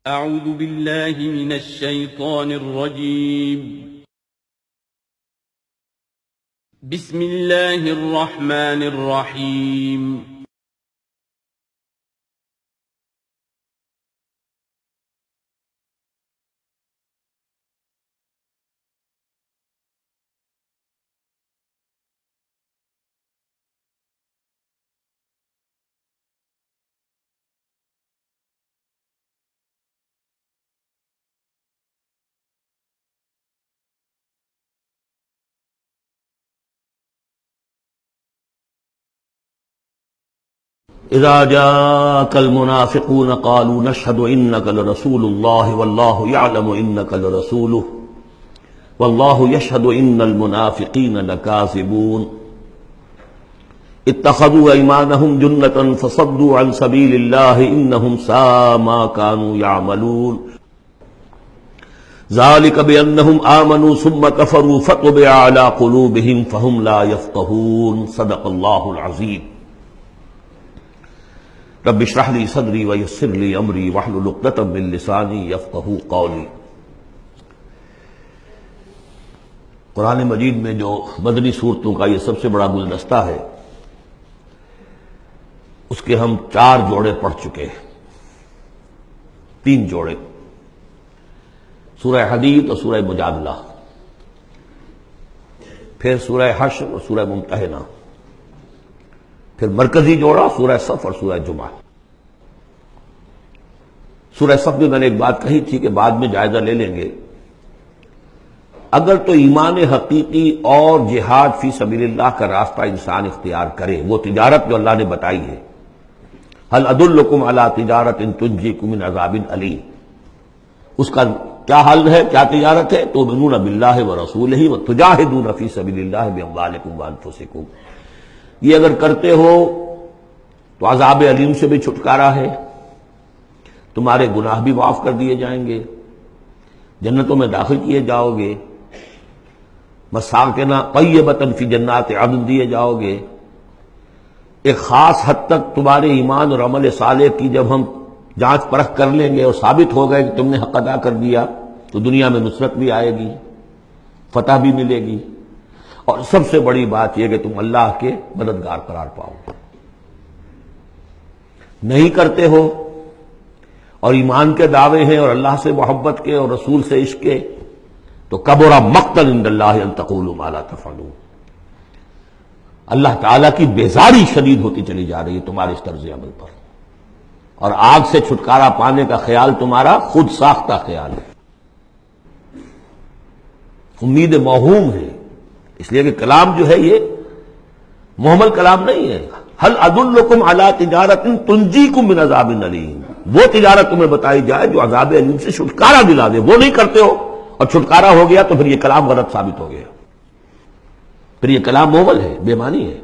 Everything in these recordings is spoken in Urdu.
أعوذ بالله من الشيطان الرجيم. بسم الله الرحمن الرحيم. اذا جاءك المنافقون قالوا نشهد انك لرسول الله والله يعلم انك لرسوله والله يشهد ان المنافقين لكاذبون اتخذوا ايمانهم جنة فصدوا عن سبيل الله انهم ساء ما كانوا يعملون ذلك بانهم آمنوا ثم كفروا فطبع على قلوبهم فهم لا يفقهون صدق الله العظيم. رب اشرح لي صدری ویسر لي امری واحلل عقدۃ من لسانی یفقہوا قولی. قرآن مجید میں جو مدنی صورتوں کا یہ سب سے بڑا گلدستہ ہے، اس کے ہم 4 جوڑے پڑھ چکے ہیں. 3 جوڑے، سورہ حدید اور سورہ مجادلہ، پھر سورہ حشر اور سورہ ممتحنہ، پھر مرکزی جوڑا سورہ صف اور سورہ جمعہ. سورہ صف میں نے ایک بات کہی تھی کہ بعد میں جائزہ لے لیں گے. اگر تو ایمان حقیقی اور جہاد فی سبیل اللہ کا راستہ انسان اختیار کرے، وہ تجارت جو اللہ نے بتائی ہے، هل ادلکم علی تجارت تنجیکم من عذاب علیم، اس کا کیا حل ہے، کیا تجارت ہے؟ تؤمنون باللہ ورسولہ وتجاہدون فی سبیل اللہ باموالکم وانفسکم. یہ اگر کرتے ہو تو عذاب علیم سے بھی چھٹکارا ہے، تمہارے گناہ بھی معاف کر دیے جائیں گے، جنتوں میں داخل کیے جاؤ گے، مساکن طیبۃ فی جنات عدن دیے جاؤ گے. ایک خاص حد تک تمہارے ایمان اور عمل صالح کی جب ہم جانچ پرکھ کر لیں گے اور ثابت ہو گئے کہ تم نے حق ادا کر دیا، تو دنیا میں نصرت بھی آئے گی، فتح بھی ملے گی، اور سب سے بڑی بات یہ کہ تم اللہ کے مددگار قرار پاؤ. نہیں کرتے ہو اور ایمان کے دعوے ہیں اور اللہ سے محبت کے اور رسول سے عشق کے، تو کبر مقتا عند اللہ ان تقولوا ما لا تفعلون. اللہ تعالیٰ کی بیزاری شدید ہوتی چلی جا رہی ہے تمہارے اس طرز عمل پر، اور آگ سے چھٹکارا پانے کا خیال تمہارا خود ساختہ خیال ہے، امید موہوم ہے. اس لیے کہ کلام جو ہے یہ محمل کلام نہیں ہے. هل ادلکم علی تجارت تنجیکم من عذاب علیم، وہ تجارت تمہیں بتائی جائے جو عذاب علیم سے چھٹکارا دلا دے. وہ نہیں کرتے ہو اور چھٹکارا ہو گیا تو پھر یہ کلام غلط ثابت ہو گیا، پھر یہ کلام محمل ہے، بے معنی ہے.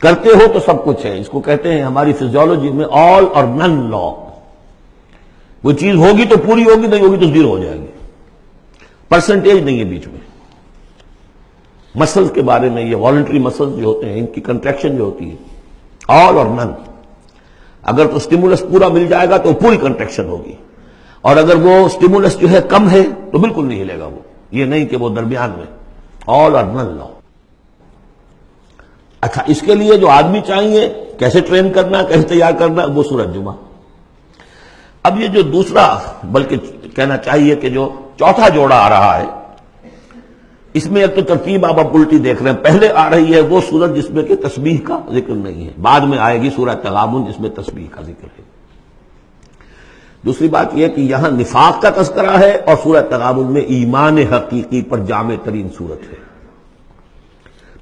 کرتے ہو تو سب کچھ ہے. اس کو کہتے ہیں ہماری فزیولوجی میں آل اور نن لا. وہ چیز ہوگی تو پوری ہوگی، نہیں ہوگی تو زیرو ہو جائے گی. پرسنٹیج نہیں ہے بیچ میں. مسلز کے بارے میں یہ والنٹری مسلز جو ہوتے ہیں، ان کی کنٹریکشن جو ہوتی ہے آل اور نن. اگر تو سٹیمولس پورا مل جائے گا تو پوری کنٹریکشن ہوگی، اور اگر وہ سٹیمولس جو ہے کم ہے تو بالکل نہیں ہلے گا. وہ یہ نہیں کہ وہ درمیان میں آل اور نن لا. اچھا، اس کے لیے جو آدمی چاہیے کیسے ٹرین کرنا، کیسے تیار کرنا، وہ سورۃ جمعہ. اب یہ جو دوسرا، بلکہ کہنا چاہیے کہ جو چوتھا جوڑا آ رہا ہے، اس میں ایک تو ترتیب آپ الٹی دیکھ رہے ہیں. پہلے آ رہی ہے وہ سورت جس میں کہ تسبیح کا ذکر نہیں ہے، بعد میں آئے گی سورہ تغابن جس میں تسبیح کا ذکر ہے. دوسری بات یہ کہ یہاں نفاق کا تذکرہ ہے، اور سورہ تغابن میں ایمان حقیقی پر جامع ترین سورت ہے.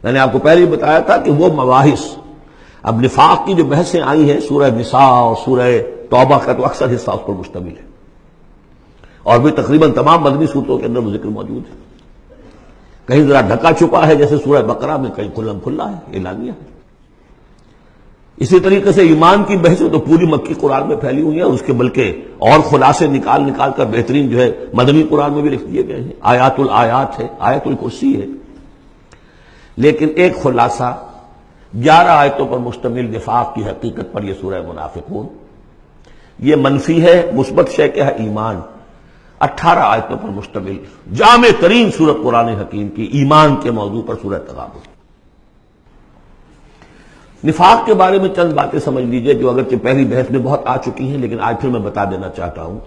میں نے آپ کو پہلے ہی بتایا تھا کہ وہ مباحث، اب نفاق کی جو بحثیں آئی ہیں سورہ نساء اور سورہ توبہ کا تو اکثر حصہ اس پر مشتمل ہے، اور بھی تقریباً تمام مدنی صورتوں کے اندر وہ ذکر موجود ہے. کہیں ذرا ڈھکا چھپا ہے جیسے سورہ بقرہ میں، کہیں کھلم کھلا ہے، اعلانیہ ہے. اسی طریقے سے ایمان کی بحثیں تو پوری مکی قرآن میں پھیلی ہوئی ہیں، اور اس کے بلکہ اور خلاصے نکال کر بہترین جو ہے مدنی قرآن میں بھی لکھ دیے گئے ہیں. آیات الآیات ہے، آیت الکرسی ہے. لیکن ایک خلاصہ 11 آیتوں پر مشتمل نفاق کی حقیقت پر یہ سورہ منافقون، یہ منفی ہے، مثبت شے کیا ہے؟ ایمان۔ 18 آیتوں پر مشتمل جامع ترین سورت قرآن حکیم کی ایمان کے موضوع پر سورہ تغابن۔ نفاق کے بارے میں چند باتیں سمجھ لیجئے جو اگرچہ پہلی بحث میں بہت آ چکی ہیں، لیکن آج پھر میں بتا دینا چاہتا ہوں۔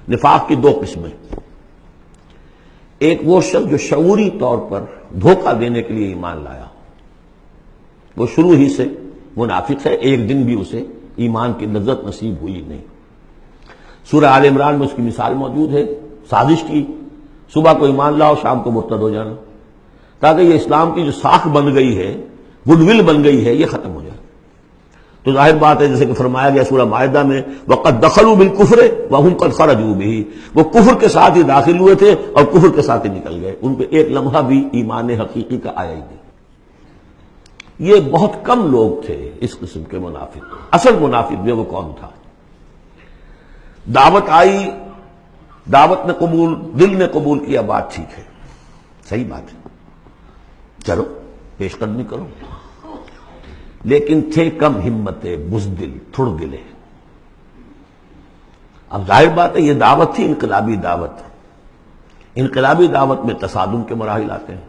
نفاق کی دو قسمیں، ایک وہ شخص جو شعوری طور پر دھوکہ دینے کے لیے ایمان لایا، وہ شروع ہی سے منافق ہے، ایک دن بھی اسے ایمان کی لذت نصیب ہوئی نہیں۔ سورہ آل عمران میں اس کی مثال موجود ہے، سازش کی، صبح کو ایمان لاؤ شام کو مرتد ہو جانا، تاکہ یہ اسلام کی جو ساکھ بن گئی ہے، گڈ ول بن گئی ہے، یہ ختم ہو جائے۔ تو ظاہر بات ہے جیسے کہ فرمایا گیا سورہ مائدہ میں وَقَدْ دَخَلُوا بِالْكُفْرِ وَهُمْ قَدْ خَرَجُوا بِهِ، وہ کفر کے ساتھ ہی داخل ہوئے تھے اور کفر کے ساتھ ہی نکل گئے، ان پہ ایک لمحہ بھی ایمان حقیقی کا آیا ہی نہیں۔ یہ بہت کم لوگ تھے اس قسم کے منافق۔ اصل منافق جو وہ کون تھا؟ دعوت آئی، دعوت نے قبول، دل نے قبول کیا، بات ٹھیک ہے، صحیح بات ہے، چلو پیش قدمی کرو، لیکن تھے کم ہمتیں، بزدل، تھڑ دلے۔ اب ظاہر بات ہے یہ دعوت تھی انقلابی دعوت، انقلابی دعوت میں تصادم کے مراحل آتے ہیں،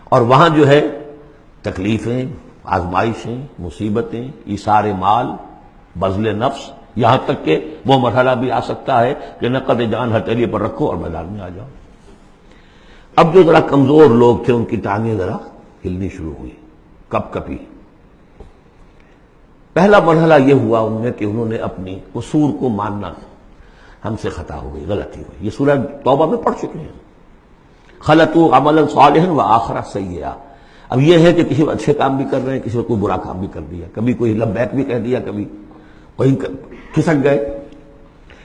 اور وہاں جو ہے تکلیفیں، آزمائشیں، مصیبتیں، ایثار مال، بذل نفس، یہاں تک کہ وہ مرحلہ بھی آ سکتا ہے کہ نقد جان ہتھیلی پر رکھو اور میدان میں آ جاؤ۔ اب جو ذرا کمزور لوگ تھے ان کی ٹانگیں ذرا ہلنی شروع ہوئی، کپ کپی۔ پہلا مرحلہ یہ ہوا ان میں کہ انہوں نے اپنی قصور کو ماننا، ہم سے خطا ہو گئی، غلطی ہوئی۔ یہ سورہ توبہ میں پڑھ چکے ہیں، خلطوا عملا صالحا وآخر سیئا۔ اب یہ ہے کہ کسی وقت اچھے کام بھی کر رہے ہیں، کسی وقت کوئی برا کام بھی کر دیا، کبھی کوئی لبیک بھی کہہ دیا، کبھی کہیں کھسک گئے،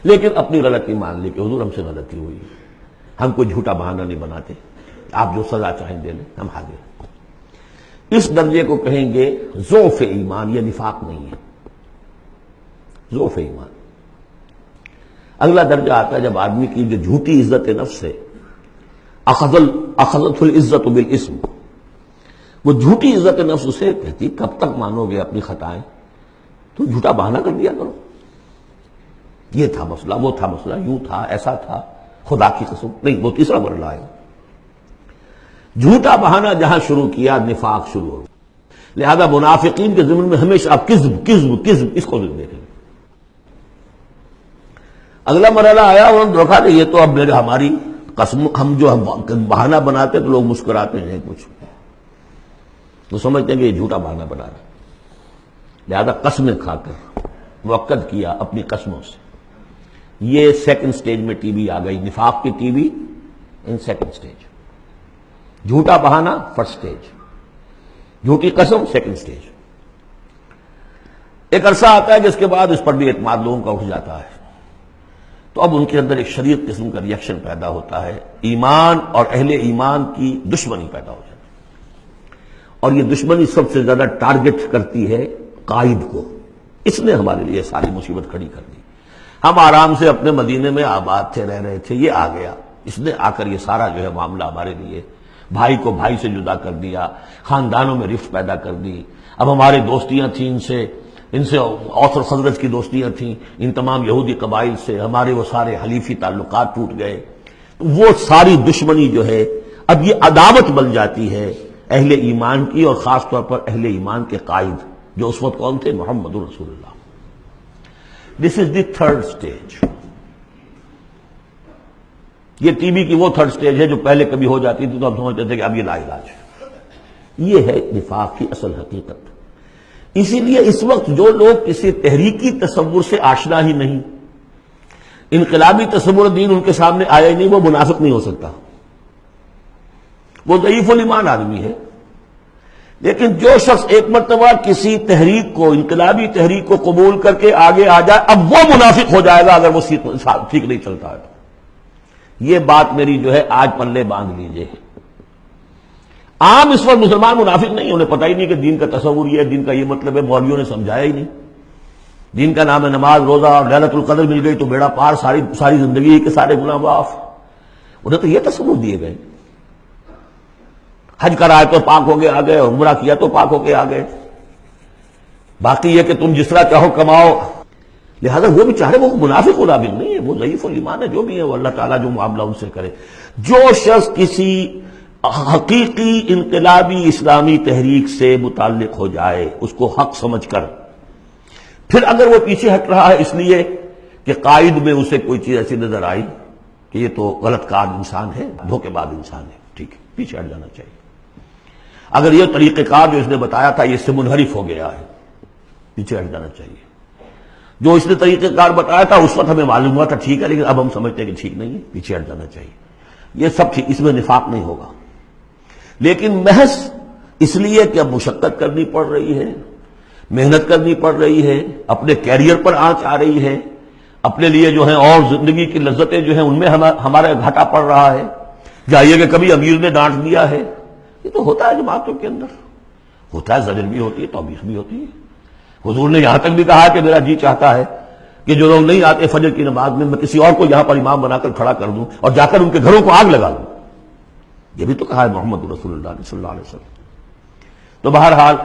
لیکن اپنی غلطی مان لی کہ حضور ہم سے غلطی ہوئی، ہم کوئی جھوٹا بہانہ نہیں بناتے، آپ جو سزا چاہیں دے لیں، ہم حاضر۔ اس درجے کو کہیں گے ضعف ایمان، یہ نفاق نہیں ہے، ضعف ایمان۔ اگلا درجہ آتا ہے جب آدمی کی جو جھوٹی عزت نفس ہے، اخذت العزت بالاسم، وہ جھوٹی عزت نفس اسے کہتی کب تک مانو گے اپنی خطائیں، تو جھوٹا بہانہ کر دیا کرو، یہ تھا مسئلہ، وہ تھا مسئلہ، یوں تھا، ایسا تھا، خدا کی قسم نہیں، وہ تیسرا مرحلہ ہے۔ جھوٹا بہانہ جہاں شروع کیا نفاق شروع ہو، لہذا منافقین کے ضمن میں ہمیشہ آپ کذب کذب کذب اس کو دیکھیں۔ اگلا مرحلہ آیا، انہوں نے دیکھا کہ یہ تو اب ہماری قسم، ہم جو بہانہ بناتے تو لوگ مسکراتے ہیں، کچھ وہ سمجھتے ہیں کہ یہ جھوٹا بہانہ بنا رہا ہے، لہذا قسمیں کھا کر موقت کیا اپنی قسموں سے۔ یہ سیکنڈ سٹیج میں ٹی وی آ گئی، نفاق کی T V in second stage, جھوٹا بہانہ فرسٹ سٹیج، جھوٹی قسم سیکنڈ سٹیج۔ ایک عرصہ آتا ہے کہ اس کے بعد اس پر بھی اعتماد لوگوں کا اٹھ جاتا ہے، تو اب ان کے اندر ایک شدید قسم کا ریئیکشن پیدا ہوتا ہے، ایمان اور اہل ایمان کی دشمنی پیدا ہو جاتی ہے، اور یہ دشمنی سب سے زیادہ ٹارگٹ کرتی ہے قائد کو۔ اس نے ہمارے لیے ساری مصیبت کھڑی کر دی، ہم آرام سے اپنے مدینے میں آباد تھے، رہ رہے تھے، یہ آ گیا، اس نے آ کر یہ سارا جو ہے معاملہ ہمارے لیے، بھائی کو بھائی سے جدا کر دیا، خاندانوں میں رفت پیدا کر دی۔ اب ہماری دوستیاں تھیں ان سے اوس اور خزرج کی دوستیاں تھیں، ان تمام یہودی قبائل سے ہمارے وہ سارے حلیفی تعلقات ٹوٹ گئے، وہ ساری دشمنی جو ہے اب یہ عداوت بن جاتی ہے اہل ایمان کی، اور خاص طور پر اہل ایمان کے قائد جو اس وقت کون تھے؟ محمد رسول اللہ۔ دس از دی تھرڈ سٹیج۔ یہ ٹی وی کی وہ تھرڈ سٹیج ہے جو پہلے کبھی ہو جاتی تھی تو ہم سمجھتے تھے کہ اب یہ لا علاج ہے۔ یہ ہے نفاق کی اصل حقیقت۔ اسی لیے اس وقت جو لوگ کسی تحریکی تصور سے آشنا ہی نہیں، انقلابی تصور دین ان کے سامنے آیا ہی نہیں، وہ منافق نہیں ہو سکتا، وہ ضعیف الایمان آدمی ہے۔ لیکن جو شخص ایک مرتبہ کسی تحریک کو، انقلابی تحریک کو قبول کر کے آگے آ جائے، اب وہ منافق ہو جائے گا اگر وہ ٹھیک نہیں چلتا ہے۔ یہ بات میری جو ہے آج پلے باندھ لیجئے۔ عام اس وقت مسلمان منافق نہیں، انہیں پتہ ہی نہیں کہ دین کا تصور یہ ہے، دین کا یہ مطلب ہے، مولویوں نے سمجھایا ہی نہیں۔ دین کا نام ہے نماز، روزہ، اور لیلۃ القدر مل گئی تو بیڑا پار، ساری زندگی کے سارے گناہ معاف۔ انہیں تو یہ تصور دیے گئے، حج کرائے تو پاک ہو کے آ گئے، عمرہ کیا تو پاک ہو کے آ گئے، باقی یہ کہ تم جس طرح چاہو کماؤ۔ لہذا وہ بھی چاہے وہ منافق منافق نہیں ہے، وہ ضعیف الایمان ہے، جو بھی ہے وہ اللہ تعالیٰ جو معاملہ ان سے کرے. جو شخص کسی حقیقی انقلابی اسلامی تحریک سے متعلق ہو جائے اس کو حق سمجھ کر، پھر اگر وہ پیچھے ہٹ رہا ہے اس لیے کہ قائد میں اسے کوئی چیز ایسی نظر آئی کہ یہ تو غلط کار انسان ہے، دھوکے باز انسان ہے، ٹھیک ہے، پیچھے ہٹ جانا چاہیے. اگر یہ طریقہ کار جو اس نے بتایا تھا یہ اس سے منحرف ہو گیا ہے، پیچھے ہٹ جانا چاہیے. جو اس نے طریقہ کار بتایا تھا اس وقت ہمیں معلوم ہوا تھا ٹھیک ہے، لیکن اب ہم سمجھتے ہیں کہ ٹھیک نہیں ہے، پیچھے ہٹ جانا چاہیے. یہ سب ٹھیک، اس میں نفاق نہیں ہوگا. لیکن محض اس لیے کہ اب مشقت کرنی پڑ رہی ہے، محنت کرنی پڑ رہی ہے، اپنے کیریئر پر آنچ آ رہی ہے، اپنے لیے جو ہیں اور زندگی کی لذتیں جو ہیں ان میں ہمارا گھاٹا پڑ رہا ہے، جائیے کہ کبھی امیر نے ڈانٹ دیا ہے. یہ تو ہوتا ہے جماعتوں کے اندر، ہوتا ہے، زجر بھی ہوتی ہے، توبیخ بھی ہوتی ہے. حضور نے یہاں تک بھی کہا کہ میرا جی چاہتا ہے کہ جو لوگ نہیں آتے فجر کی نماز میں کسی اور کو یہاں پر امام بنا کر کھڑا کر دوں اور جا کر ان کے گھروں کو آگ لگا دوں. یہ بھی تو کہا ہے محمد رسول اللہ صلی اللہ علیہ وسلم. تو بہرحال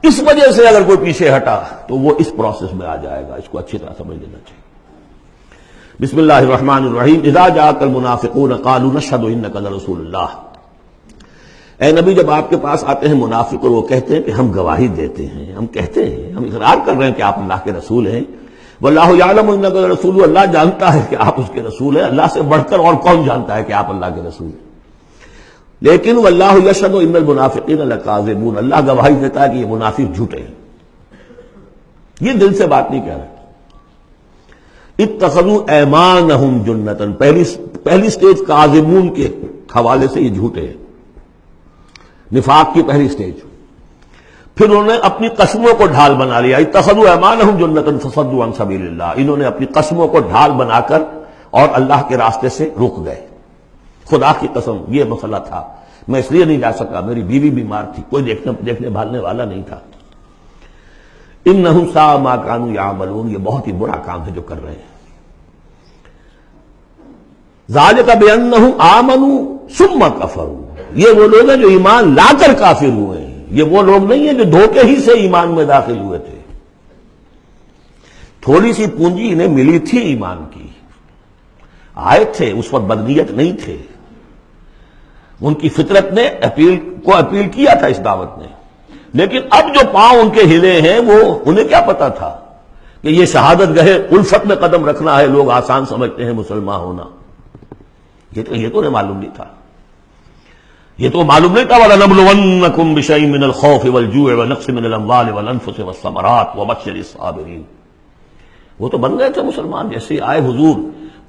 اس وجہ سے اگر کوئی پیچھے ہٹا تو وہ اس پروسیس میں آ جائے گا، اس کو اچھی طرح سمجھ لینا چاہیے. بسم اللہ الرحمن الرحیم. اذا جاءك المنافقون قالوا نشهد انك لرسول اللہ. اے نبی جب آپ کے پاس آتے ہیں منافق اور وہ کہتے ہیں کہ ہم گواہی دیتے ہیں، ہم کہتے ہیں، ہم اقرار کر رہے ہیں کہ آپ اللہ کے رسول ہیں. واللہ یعلم انک لرسول، اللہ جانتا ہے کہ آپ اس کے رسول ہیں. اللہ سے بڑھ کر اور کون جانتا ہے کہ آپ اللہ کے رسول ہیں. لیکن واللہ یشہد ان المنافقین لکاذبون، اللہ گواہی دیتا ہے کہ یہ منافق جھوٹے ہیں. یہ دل سے بات نہیں کہہ رہے. اتخذوا ایمانہم جنۃ، پہلی سٹیج کاذبون کے حوالے سے یہ جھوٹے ہیں، نفاق کی پہلی سٹیج. پھر انہوں نے اپنی قسموں کو ڈھال بنا لیا. اتخذوا ایمانہم جنۃ فصدوا عن سبیل اللہ، انہوں نے اپنی قسموں کو ڈھال بنا کر اور اللہ کے راستے سے رک گئے. خدا کی قسم یہ مسئلہ تھا، میں اس لیے نہیں جا سکا، میری بیوی بیمار تھی، کوئی دیکھنے بھالنے والا نہیں تھا. انہم ساء ما کانوا یعملون، یہ بہت ہی برا کام ہے جو کر رہے ہیں. ذالک بانہم آمنوا ثم کفروا، یہ وہ لوگ ہیں جو ایمان لا کر کافر ہوئے ہیں. یہ وہ لوگ نہیں ہیں جو دھوکے ہی سے ایمان میں داخل ہوئے تھے. تھوڑی سی پونجی انہیں ملی تھی ایمان کی، آئے تھے، اس وقت بدنیت نہیں تھے، ان کی فطرت نے اپیل کیا تھا اس دعوت نے. لیکن اب جو پاؤں ان کے ہلے ہیں وہ انہیں کیا پتا تھا کہ یہ شہادت گاہ الفت میں قدم رکھنا ہے. لوگ آسان سمجھتے ہیں مسلمان ہونا، یہ تو انہیں معلوم نہیں تھا. یہ تو معلوم نہیں تھا وَلَنَبْلُوَنَّكُمْ بِشَيْءٍ مِّنَ الْخَوْفِ وَالْجُوعِ وَنَقْصٍ مِّنَ الْأَمْوَالِ وَالْأَنفُسِ وَالثَّمَرَاتِ وَبَشِّرِ الصَّابِرِينَ. وہ تو بن گئے تھے مسلمان. جیسے آئے حضور،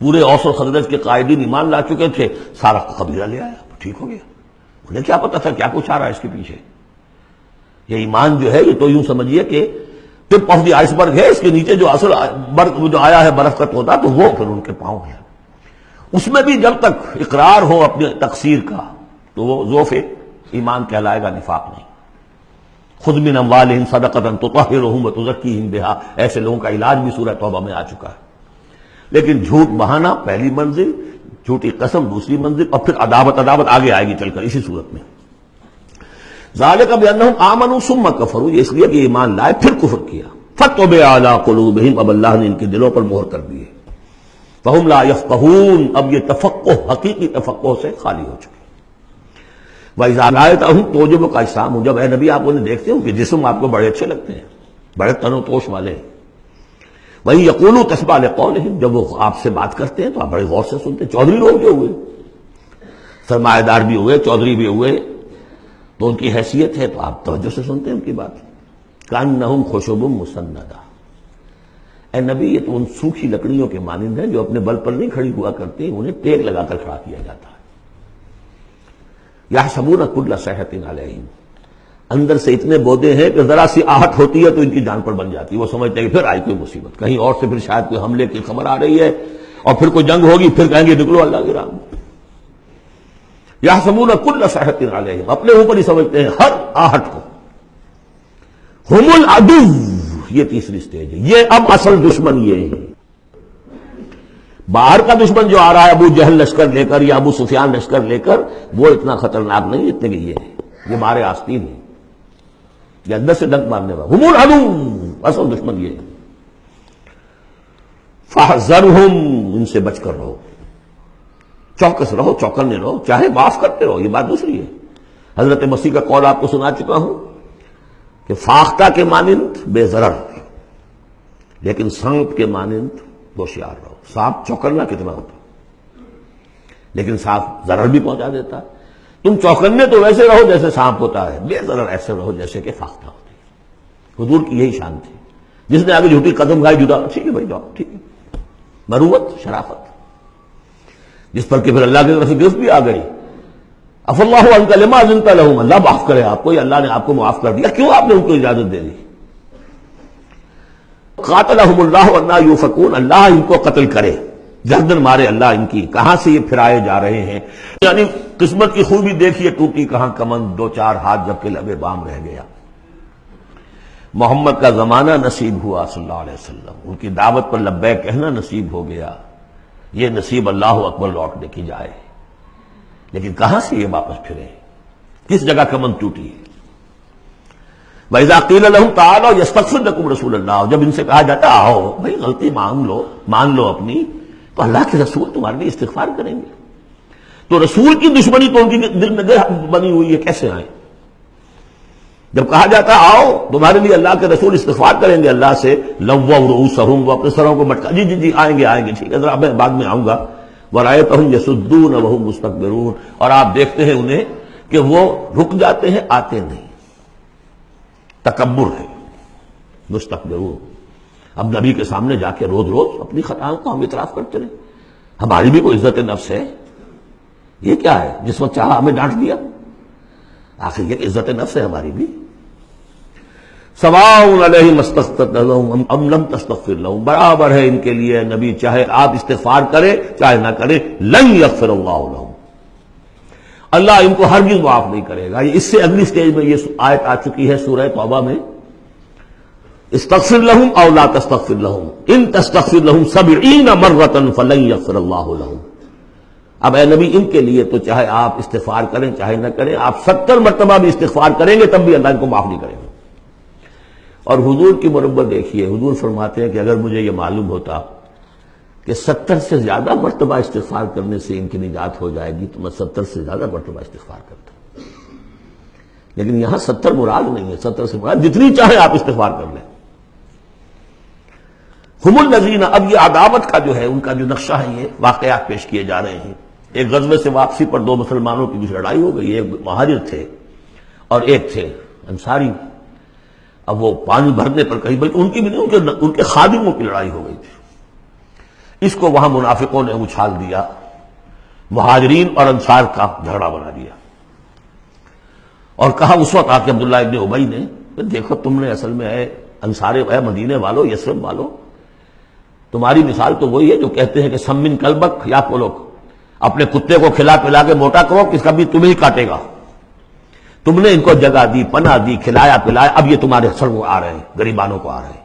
پورے اوس و خزرج کے قائدین ایمان لا چکے تھے، سارا قبیلہ لے آیا، ٹھیک ہو گیا. انہیں کیا پتا تھا کیا کچھ آ رہا ہے اس کے پیچھے. یہ ایمان جو ہے یہ تو یوں سمجھیے کہ ٹپ آف دی آئس برگ ہے، اس کے نیچے جو اصل برگ جو آیا ہے برف کا تودا، تو وہ پھر ان کے پاؤں ہے. اس میں بھی جب تک اقرار ہو اپنے تقصیر کا تو وہ ذوف ایمان کہلائے گا، نفاق نہیں. خذ من اموالہم صدقۃ تطہرہم وتزکیہم بہا، ایسے لوگوں کا علاج بھی سورہ توبہ میں آ چکا ہے. لیکن جھوٹ بہانا پہلی منزل، جھوٹی قسم دوسری منزل، اور پھر عداوت آگے آئے گی چل کر اسی صورت میں. ذالک بانہم آمنوا ثم کفروا، یہ اس لیے کہ ایمان لائے پھر کفر کیا. فطبع علی قلوبہم، اب اللہ نے ان کے دلوں پر مہر کر دی ہے. فہم لا یفقہون، اب یہ تفقہ حقیقی تفقہ سے خالی ہو چکے. وَإِذَا رَأَيْتَهُمْ تُعْجِبُكَ أَجْسَامُهُمْ، جب اے نبی آپ انہیں دیکھتے ہو کہ جسم آپ کو بڑے اچھے لگتے ہیں، بڑے تن و توش والے ہیں. وَإِن يَقُولُوا تَسْمَعْ لِقَوْلِهِمْ، جب وہ آپ سے بات کرتے ہیں تو آپ بڑے غور سے سنتے ہیں. چودھری لوگ جو ہوئے، سرمایہ دار بھی ہوئے، چودھری بھی ہوئے، تو ان کی حیثیت ہے تو آپ توجہ سے سنتے ہیں ان کی بات. کأنہم خشب مسندہ، اے نبی یہ تو ان سوکھی لکڑیوں کے مانند ہیں جو اپنے بل پر نہیں کھڑی ہوا کرتی، انہیں ٹیک لگا کر کھڑا کیا جاتا ہے. یحسبون کل صیحۃ علیہم، اندر سے اتنے بودے ہیں کہ ذرا سی آہٹ ہوتی ہے تو ان کی جان پر بن جاتی ہے. وہ سمجھتے ہیں کہ پھر آئی کوئی مصیبت، کہیں اور سے پھر شاید کوئی حملے کی خبر آ رہی ہے اور پھر کوئی جنگ ہوگی، پھر کہیں گے نکلو اللہ کی راہ میں. یحسبون کل صیحۃ علیہم، اپنے اوپر ہی سمجھتے ہیں ہر آہٹ کو. ہم العدو، یہ تیسری سٹیج ہے. یہ اب اصل دشمن یہ ہے. باہر کا دشمن جو آ رہا ہے ابو جہل لشکر لے کر یا ابو سفیان لشکر لے کر، وہ اتنا خطرناک نہیں جتنے کہ یہ ہے. یہ مارے آستین ہے، یہ اندر سے ڈنک مارنے والا. ہم العدو، اصل دشمن یہ ہے. فاحذرہم، ان سے بچ کر رہو، چوکس رہو، چوکنے رہو، چاہے معاف کرتے رہو، یہ بات دوسری ہے۔ حضرت مسیح کا قول آپ کو سنا چکا ہوں کہ فاختہ کے مانند بے ضرر، لیکن سانپ کے مانند ہوشیار رہو۔ سانپ چوکنا کتنا ہوتا، لیکن سانپ ضرر بھی پہنچا دیتا ہے۔ تم چوکنے تو ویسے رہو جیسے سانپ ہوتا ہے، بے ضرر ایسے رہو جیسے کہ فاختہ ہوتی ہے۔ حضور کی یہی شان تھی۔ جس نے آگے جھوٹی قدم کھائی، جدا، ٹھیک ہے بھائی جاؤ، ٹھیک ہے، مروت، شرافت، جس پر کہ پھر اللہ کی طرف سے گرفت بھی آ گئی۔ عفا اللہ عنک لما اذنت لہم، اللہ معاف کرے آپ کو، یا اللہ نے آپ کو معاف کر دیا، کیوں آپ نے ان کو اجازت دے دی؟ قاتلہم اللہ انا یؤفکون، اللہ ان کو قتل کرے، گردن مارے اللہ ان کی، کہاں سے یہ پھرائے جا رہے ہیں۔ یعنی قسمت کی خوبی دیکھیے، ٹوٹی کہاں کمند، دو چار ہاتھ جبکہ لبے بام رہ گیا۔ محمد کا زمانہ نصیب ہوا صلی اللہ علیہ وسلم، ان کی دعوت پر لبیک کہنا نصیب ہو گیا، یہ نصیب اللہ اکبر لوٹنے کی جائے، لیکن کہاں سے یہ واپس پھرے، کس جگہ کمند ٹوٹی؟ وَإِذَا قِيلَ لَهُمْ تَعَالَوْا يَسْتَغْفِرْ لَكُمْ رَسُولُ اللَّهِ، جب ان سے کہا جاتا آؤ بھائی غلطی مان لو اپنی، تو اللہ کے رسول تمہارے لیے استغفار کریں گے۔ تو رسول کی دشمنی تو ان کی دل میں بنی ہوئی ہے، کیسے آئیں؟ جب کہا جاتا آؤ تمہارے لیے اللہ کے رسول استغفار کریں گے اللہ سے، لووا رؤوسہم، وہ اپنے سروں کو مٹکا، جی جی جی آئیں گے ٹھیک ہے ذرا میں بعد میں آؤں گا، ورأیتہم یصدون وہم مستکبرون، اور آپ دیکھتے ہیں انہیں کہ وہ رک جاتے ہیں، آتے نہیں، تکبر ہے، مستکبرون۔ اب نبی کے سامنے جا کے روز روز اپنی خطاؤں کو ہم اعتراف کرتے رہے، ہماری بھی کوئی عزت نفس ہے؟ یہ کیا ہے جس وقت چاہا ہمیں ڈانٹ دیا؟ آخر یہ عزت نفس ہے ہماری بھی۔ سواء علیہم استغفرت لہم ام لم تستغفر لہم، برابر ہے ان کے لیے نبی، چاہے آپ استغفار کریں چاہے نہ کریں، لن یغفر اللہ لہم، اللہ ان کو ہرگز معاف نہیں کرے گا۔ اس سے اگلی سٹیج میں یہ آیت آ چکی ہے سورہ توبہ میں، استغفر لہم او لا تستغفر لہم ان تستغفر لہم 70 مرۃ فلن یغفر اللہ لہم۔ اب اے نبی ان کے لیے تو چاہے آپ استغفار کریں چاہے نہ کریں، آپ 70 مرتبہ بھی استغفار کریں گے تب بھی اللہ ان کو معاف نہیں کرے گا۔ اور حضور کی مربت دیکھیے، حضور فرماتے ہیں کہ اگر مجھے یہ معلوم ہوتا کہ 70 سے زیادہ مرتبہ استغفار کرنے سے ان کی نجات ہو جائے گی تو میں 70 سے زیادہ مرتبہ استغفار کرتا، لیکن یہاں 70 مراد نہیں ہے، 70 سے مراد جتنی چاہے آپ استغفار کر لیں۔ ہم الذین، اب یہ عداوت کا جو ہے ان کا جو نقشہ ہے، یہ واقعات پیش کیے جا رہے ہیں۔ ایک غزوے سے واپسی پر دو مسلمانوں کی کچھ لڑائی ہو گئی، ایک مہاجر تھے اور ایک تھے انصاری۔ اب وہ پانی بھرنے پر کہیں، بلکہ ان کی بھی نہیں، ان کے خادموں کی لڑائی ہو گئی تھی۔ اس کو وہاں منافقوں نے اچھال دیا، مہاجرین اور انصار کا جھگڑا بنا دیا، اور کہا اس وقت آ کے عبداللہ ابن ابی نے، دیکھو تم نے اصل میں اے انصار، اے مدینے والو، یثرب والو، تمہاری مثال تو وہی ہے جو کہتے ہیں کہ سمن کلبک یا کلوک، اپنے کتے کو کھلا پلا کے موٹا کرو کہ کبھی تمہیں ہی کاٹے گا۔ تم نے ان کو جگہ دی، پناہ دی، کھلایا پلایا، اب یہ تمہارے سر کو آ رہے ہیں، غریبانوں کو آ رہے ہیں۔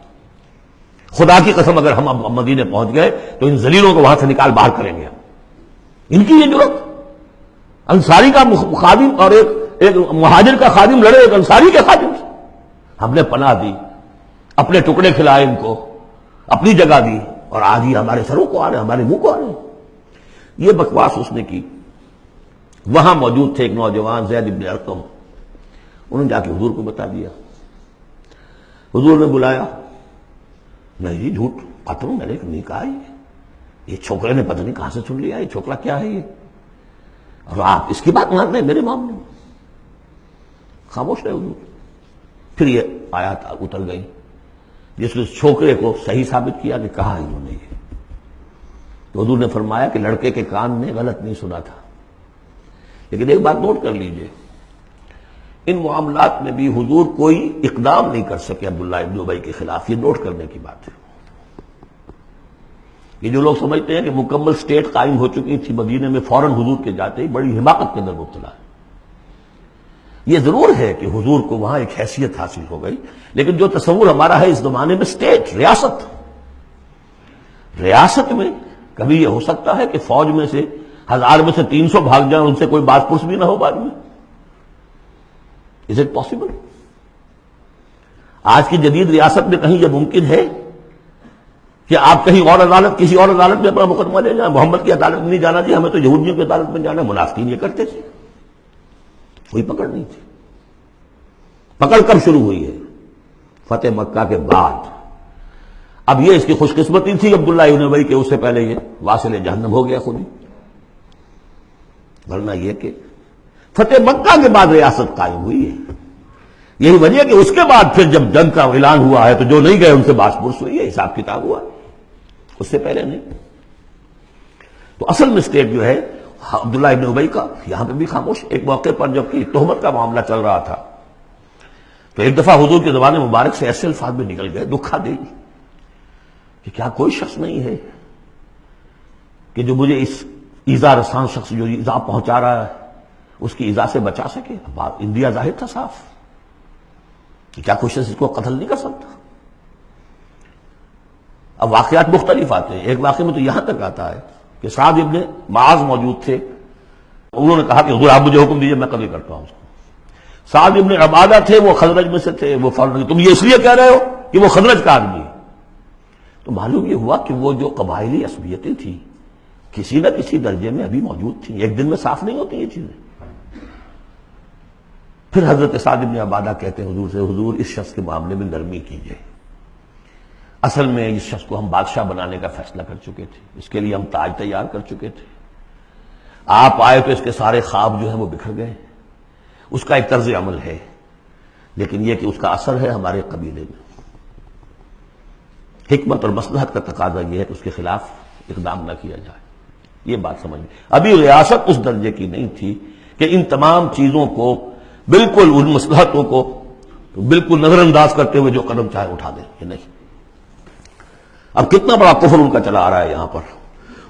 خدا کی قسم اگر ہم اب مدینے پہنچ گئے تو ان ذلیلوں کو وہاں سے نکال باہر کریں گے۔ ان کی یہ جرات، انصاری کا خادم اور ایک مہاجر کا خادم لڑے ایک انصاری کے خادم سے، ہم نے پناہ دی، اپنے ٹکڑے کھلائے ان کو، اپنی جگہ دی، اور آج یہ ہمارے سروں کو آ رہے ہیں، ہمارے منہ کو آ رہے ہیں۔ یہ بکواس اس نے کی۔ وہاں موجود تھے ایک نوجوان زید بن ارقم، انہوں نے جا کے حضور کو بتا دیا۔ حضور نے بلایا، نہیں جی جھوٹ پتہ میں نے نہیں کہا، یہ چھوکرے نے پتہ نہیں کہاں سے سن لیا، یہ چھوکرا کیا ہے یہ، اور آپ اس کی بات مان رہے ہیں میرے معاملے میں؟ خاموش رہے حضور۔ پھر یہ آیات اتر گئی جس نے چھوکرے کو صحیح ثابت کیا کہ کہا انہوں نے یہ۔ تو حضور نے فرمایا کہ لڑکے کے کان نے غلط نہیں سنا تھا، لیکن ایک بات نوٹ کر لیجئے، ان معاملات میں بھی حضور کوئی اقدام نہیں کر سکے عبداللہ ابن ابی کے خلاف، یہ نوٹ کرنے کی بات ہے۔ یہ جو لوگ سمجھتے ہیں کہ مکمل سٹیٹ قائم ہو چکی تھی مدینے میں، فوراً حضور کے جاتے ہی بڑی حماقت کے اندر مبتلا ہے۔ یہ ضرور ہے کہ حضور کو وہاں ایک حیثیت حاصل ہو گئی، لیکن جو تصور ہمارا ہے اس زمانے میں سٹیٹ، ریاست میں کبھی یہ ہو سکتا ہے کہ فوج میں سے 1000 میں سے 300 بھاگ جائیں، ان سے کوئی بات پرس بھی نہ ہو بعد میں؟ Is it possible؟ آج کی جدید ریاست میں کہیں یہ ممکن ہے کہ آپ کہیں اور عدالت کسی اور عدالت میں اپنا مقدمہ لے جائیں، محمد کی عدالت میں نہیں جانا چاہیے، ہمیں تو یہودیوں کی عدالت میں جانا ہے۔ منافقین یہ کرتے تھے، کوئی پکڑ نہیں تھی۔ پکڑ کب شروع ہوئی ہے؟ فتح مکہ کے بعد۔ اب یہ اس کی خوش قسمتی تھی عبداللہ ابن ابی کہ اس سے پہلے یہ واصل جہنم ہو گیا خود ہی، ورنہ یہ کہ فتح مکہ کے بعد ریاست قائم ہوئی ہے۔ یہی وجہ کہ اس کے بعد پھر جب جنگ کا اعلان ہوا ہے تو جو نہیں گئے ان سے باس پرس ہوئی ہے، حساب کتاب ہوا، اس سے پہلے نہیں۔ تو اصل مسٹیک جو ہے عبداللہ ابن ابی کا، یہاں پہ بھی خاموش۔ ایک موقع پر جب کہ تہمت کا معاملہ چل رہا تھا تو ایک دفعہ حضور کے زبان مبارک سے ایسے الفاظ میں نکل گئے، دکھا دے کہ کیا کوئی شخص نہیں ہے کہ جو مجھے اس ایذا رسان شخص جو ایذا پہنچا رہا ہے اس کی ایذا سے بچا سکے۔ انڈیا ظاہر تھا صاف کہ کیا کوئی شخص اس کو قتل نہیں کر سکتا۔ اب واقعات مختلف آتے ہیں، ایک واقعے میں تو یہاں تک آتا ہے کہ سعد ابن معاذ موجود تھے، انہوں نے کہا کہ حضور آپ مجھے حکم دیجیے میں قتل کرتا ہوں اس کو۔ سعد ابن عبادہ تھے، وہ خزرج میں سے تھے، وہ فوراً تم یہ اس لیے کہہ رہے ہو کہ وہ خزرج کا آدمی ہے۔ تو معلوم یہ ہوا کہ وہ جو قبائلی عصبیتیں تھیں کسی نہ کسی درجے میں ابھی موجود تھیں، ایک دن میں صاف نہیں ہوتی یہ چیزیں۔ پھر حضرت سعد ابن عبادہ کہتے ہیں حضور سے، حضور اس شخص کے معاملے میں نرمی کیجیے، اصل میں اس شخص کو ہم بادشاہ بنانے کا فیصلہ کر چکے تھے، اس کے لیے ہم تاج تیار کر چکے تھے، آپ آئے تو اس کے سارے خواب جو ہیں وہ بکھر گئے، اس کا ایک طرز عمل ہے، لیکن یہ کہ اس کا اثر ہے ہمارے قبیلے میں۔ حکمت اور مصلحت کا تقاضا یہ ہے کہ اس کے خلاف اقدام نہ کیا جائے، یہ بات سمجھ میں۔ ابھی ریاست اس درجے کی نہیں تھی کہ ان تمام چیزوں کو بالکل، ان مصلحتوں کو بالکل نظر انداز کرتے ہوئے جو قدم چاہے اٹھا دیں، یہ نہیں۔ اب کتنا بڑا کفر ان کا چلا آ رہا ہے یہاں پر۔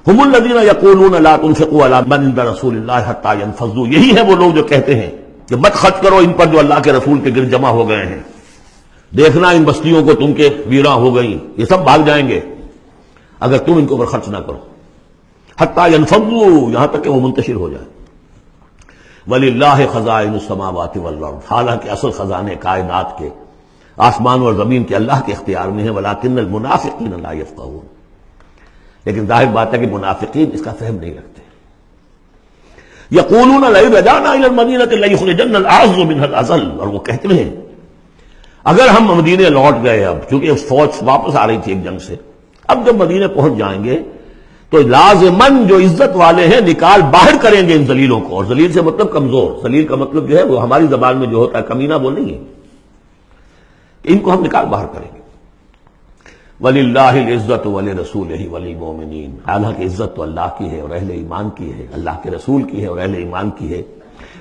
ہم الذین یقولون لا تنفقوا علی من عند رسول اللہ حتی ینفضوا، یہی ہے وہ لوگ جو کہتے ہیں کہ مت خرچ کرو ان پر جو اللہ کے رسول کے گرد جمع ہو گئے ہیں، دیکھنا ان بستیوں کو تم کے ویراں ہو گئیں، یہ سب بھاگ جائیں گے اگر تم ان کو پر خرچ نہ کرو، حتی ینفضوا، یہاں تک کہ وہ منتشر ہو جائیں۔ وَلِلَّهِ خَزَائِنُ السَّمَاوَاتِ وَالْأَرْضِ، حالانکہ اصل خزانے کائنات کے، آسمان اور زمین کے اللہ کے اختیار میں ہیں، وَلَٰكِنَّ الْمُنَافِقِينَ لَا يَفْقَهُونَ، لیکن ظاہر بات ہے کہ منافقین اس کا فہم نہیں رکھتے۔ یقولون لئن رجعنا الى المدینہ لیخرجن الاعز منها الاذل، اور وہ کہتے ہیں اگر ہم مدینے لوٹ گئے، اب چونکہ فوج واپس آ رہی تھی ایک جنگ سے، اب جب مدینے پہنچ جائیں گے تو لازماً جو عزت والے ہیں نکال باہر کریں گے ان ذلیلوں کو، اور ذلیل سے مطلب کمزور، ذلیل کا مطلب جو ہے وہ ہماری زبان میں جو ہوتا ہے کمینہ وہ نہیں ہے، ان کو ہم نکال باہر کریں گے۔ وَلِلَّهِ الْعِزَّةُ وَلِرَسُولِهِ وَلِلْمُؤْمِنِينَ، حالانکہ عزت تو اللہ کی ہے اور اہل ایمان کی ہے، اللہ کے رسول کی ہے اور اہل ایمان کی ہے۔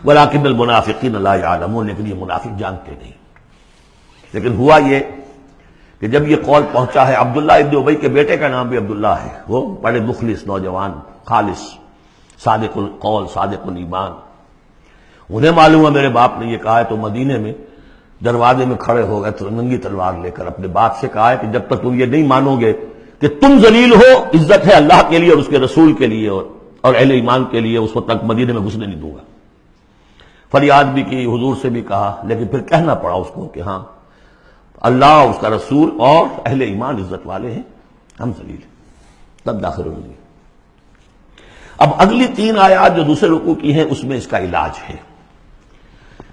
وَلَٰكِنَّ الْمُنَافِقِينَ لَا يَعْلَمُونَ، لیکن یہ منافق جانتے نہیں۔ لیکن ہوا یہ کہ جب یہ قول پہنچا ہے، عبداللہ ابن ابی کے بیٹے کا نام بھی عبداللہ ہے، وہ بڑے مخلص نوجوان، خالص، صادق القول، صادق الایمان، انہیں معلوم ہے میرے باپ نے یہ کہا ہے، تو مدینے میں دروازے میں کھڑے ہو گئے ننگی تلوار لے کر، اپنے باپ سے کہا ہے کہ جب تک تم یہ نہیں مانو گے کہ تم ذلیل ہو، عزت ہے اللہ کے لیے اور اس کے رسول کے لیے اور اہل ایمان کے لیے، اس وقت تک مدینے میں گھسنے نہیں دوں گا۔ فریاد بھی کی، حضور سے بھی کہا، لیکن پھر کہنا پڑا اس کو کہ ہاں اللہ، اس کا رسول اور اہل ایمان عزت والے ہیں، ہم ذلیل ہیں، تب داخل ہوئے۔ اب اگلی 3 آیات جو دوسرے رکوع کی ہیں اس میں اس کا علاج ہے۔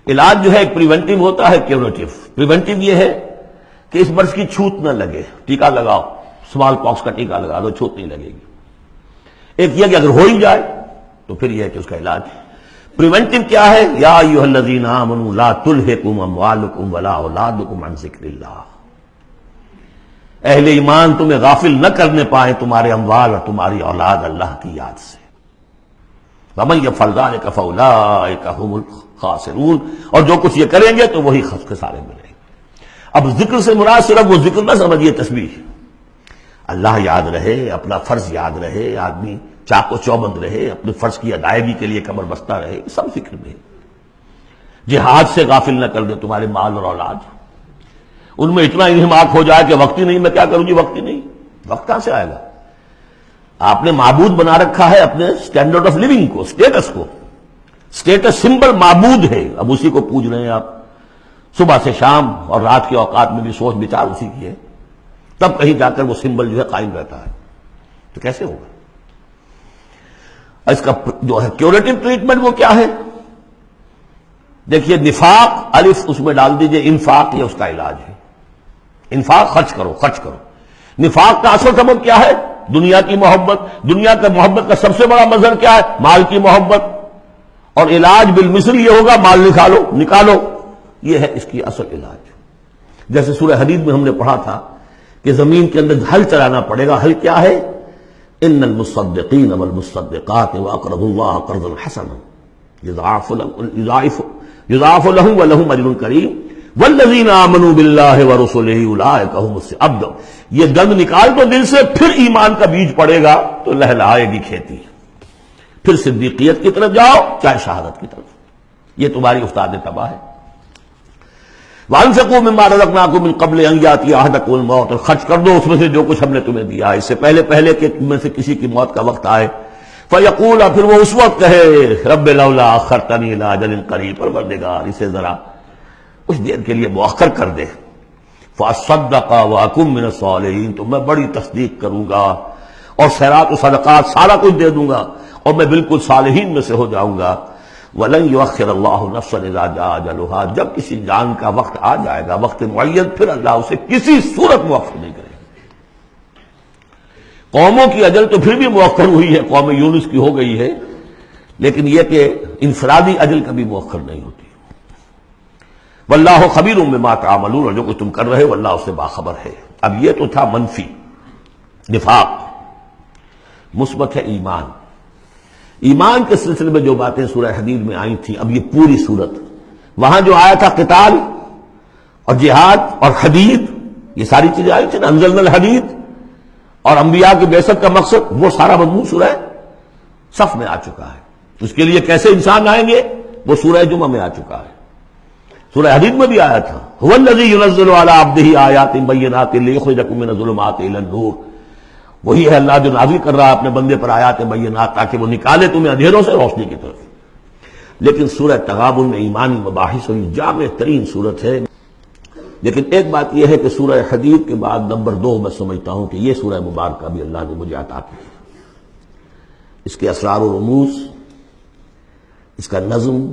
علاج جو ہے ایک پریونٹیو ہوتا ہے، کیوریٹیو۔ پریونٹیو یہ ہے کہ اس مرض کی چھوت نہ لگے، ٹیکہ لگاؤ، اسمال پاکس کا ٹیکہ لگا دو، چھوت نہیں لگے گی۔ ایک یہ کہ اگر ہو ہی جائے تو پھر یہ ہے کہ اس کا علاج۔ پریونٹیو کیا ہے؟ یا ایھا الذین آمنوا لا تلھکم اموالکم ولا اولادکم عن ذکر اللہ، اہل ایمان تمہیں غافل نہ کرنے پائے تمہارے اموال اور تمہاری اولاد اللہ کی یاد سے۔ ومن یفعل ذلک فاولئک ھم الخاسرون، اور جو کچھ یہ کریں گے تو وہی خسارے میں رہیں گے۔ اب ذکر سے مراد صرف وہ ذکر نہ سمجھیے تسبیح، اللہ یاد رہے، اپنا فرض یاد رہے، آدمی چاق و چوبند رہے، اپنے فرض کی ادائیگی کے لیے کمر بستہ رہے، سب فکر میں۔ جہاد سے غافل نہ کر دے تمہارے مال اور اولاد، ان میں اتنا انہماک ہو جائے کہ وقت ہی نہیں، میں کیا کروں جی، وقت ہی نہیں، وقت کہاں سے آئے گا؟ آپ نے معبود بنا رکھا ہے اپنے سٹینڈرڈ آف لیونگ کو، سٹیٹس کو، سٹیٹس سمبل معبود ہے، اب اسی کو پوج رہے ہیں آپ صبح سے شام، اور رات کے اوقات میں بھی سوچ بچار اسی کی ہے۔ تب کہیں جا کر وہ سمبل جو ہے قائم رہتا ہے. تو کیسے ہوگا؟ اس کا جو ہے کیوریٹو ٹریٹمنٹ وہ کیا ہے؟ دیکھیے نفاق الف اس میں ڈال دیجئے، انفاق یہ اس کا علاج ہے. انفاق خرچ کرو خرچ کرو. نفاق کا اصل سبب کیا ہے؟ دنیا کی محبت. دنیا کا محبت کا سب سے بڑا مظہر کیا ہے؟ مال کی محبت. اور علاج بالمثل یہ ہوگا مال نکالو. یہ ہے اس کی اصل علاج. جیسے سورہ حدید میں ہم نے پڑھا تھا کہ زمین کے اندر ہل چلانا پڑے گا. ہل کیا ہے؟ ان المصدقین والمصدقات واقرضوا اللہ قرضا حسنا یضاعف لهم ولهم اجر کریم والذین آمنوا باللہ ورسلہ اولئک هم اب یہ گند نکال دو دل سے، پھر ایمان کا بیج پڑے گا تو لہلائے گی کھیتی. پھر صدیقیت کی طرف جاؤ چاہے شہادت کی طرف. یہ تمہاری استاد تباہ ہے. وَأَنفِقُوا مِمَّا رَزَقْنَاكُم مِّن قَبْلِ أَن يَأْتِيَ أَحَدَكُمُ الْمَوْتُ، اور خرچ کر دو اس میں سے جو کچھ ہم نے تمہیں دیا ہے، اس سے پہلے کہ تم میں سے کسی کی موت کا وقت آئے. فَيَقُولَ، پھر وہ اس وقت کہے رب لولا أَخَّرْتَنِي إِلَىٰ أَجَلٍ قَرِيبٍ، پروردگار اسے ذرا کچھ دیر کے لیے مؤخر کر دے. فَأَصَّدَّقَ وَأَكُن مِّنَ الصَّالِحِينَ، تو میں بڑی تصدیق کروں گا اور خیرات و صدقات سارا کچھ دے دوں گا اور میں بالکل صالحین میں سے ہو جاؤں گا. وَلَن يُؤَخِّرَ اللَّهُ نَفْسًا إِذَا جَاءَ أَجَلُهَا، جب کسی جان کا وقت آ جائے گا، وقت معین، پھر اللہ اسے کسی صورت مؤخر نہیں کرے گا. قوموں کی اجل تو پھر بھی مؤخر ہوئی ہے، قوم یونس کی ہو گئی ہے، لیکن یہ کہ انفرادی اجل کبھی مؤخر نہیں ہوتی. واللہ خبیر بما تعملون، اور جو کچھ تم کر رہے ہو اللہ اس سے باخبر ہے. اب یہ تو تھا منفی نفاق. مثبت ہے ایمان. ایمان کے سلسلے میں جو باتیں سورہ حدید میں آئی تھیں، اب یہ پوری صورت، وہاں جو آیا تھا قتال اور جہاد اور حدید، یہ ساری چیزیں آئی تھیں نا، انزلنا الحدید، اور انبیاء کی بعثت کا مقصد، وہ سارا مضمون سورہ صف میں آ چکا ہے. اس کے لیے کیسے انسان آئیں گے وہ سورہ جمعہ میں آ چکا ہے. سورہ حدید میں بھی آیا تھا هو الذی ينزل علی عبدہ آیات بینات لیخرجکم من الظلمات الی النور، وہی ہے اللہ جو نازل کر رہا ہے اپنے بندے پر آیات بینات تاکہ وہ نکالے تمہیں اندھیروں سے روشنی کی طرف. لیکن سورہ تغابن میں ایمانی مباحث اور جامع ترین صورت ہے. لیکن ایک بات یہ ہے کہ سورہ حدید کے بعد نمبر 2 میں سمجھتا ہوں کہ یہ سورہ مبارکہ بھی اللہ نے مجھے عطا کی. اس کے اسرار و رموز، اس کا نظم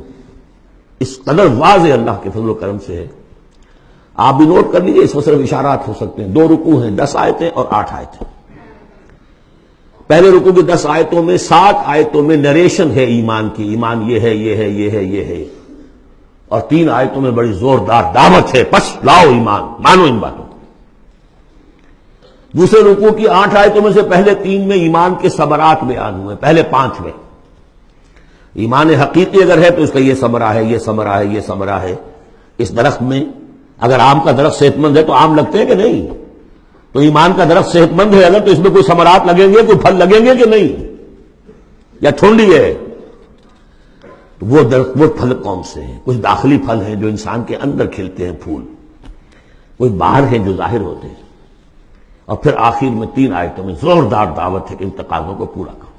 اس قدر واضح اللہ کے فضل و کرم سے ہے. آپ بھی نوٹ کر لیجیے، اس میں صرف اشارات ہو سکتے ہیں. 2 رکوع ہیں، 10 آیتیں اور 8 آیتیں. پہلے رکوع کی 10 آیتوں میں 7 آیتوں میں نریشن ہے ایمان کی، ایمان یہ ہے یہ ہے یہ ہے یہ ہے، اور 3 آیتوں میں بڑی زوردار دعوت ہے، پس لاؤ ایمان، مانو ان باتوں کو. دوسرے رکوع کی 8 آیتوں میں سے پہلے 3 میں ایمان کے ثمرات بیان ہوئے، پہلے 5 میں ایمان حقیقی اگر ہے تو اس کا یہ ثمرہ ہے یہ ثمرہ ہے یہ ثمرہ ہے. اس درخت میں اگر آم کا درخت صحت مند ہے تو آم لگتے ہیں کہ نہیں؟ تو ایمان کا درخت صحت مند ہے اگر تو اس میں کوئی ثمرات لگیں گے، کوئی پھل لگیں گے کہ نہیں؟ یا ٹھونڈی ہے؟ تو وہ درخت وہ پھل کون سے ہیں؟ کچھ داخلی پھل ہیں جو انسان کے اندر کھلتے ہیں پھول، کوئی باہر ہیں جو ظاہر ہوتے ہیں. اور پھر آخر میں 3 آیتوں میں زوردار دعوت ہے کہ ان تقاضوں کو پورا کرو.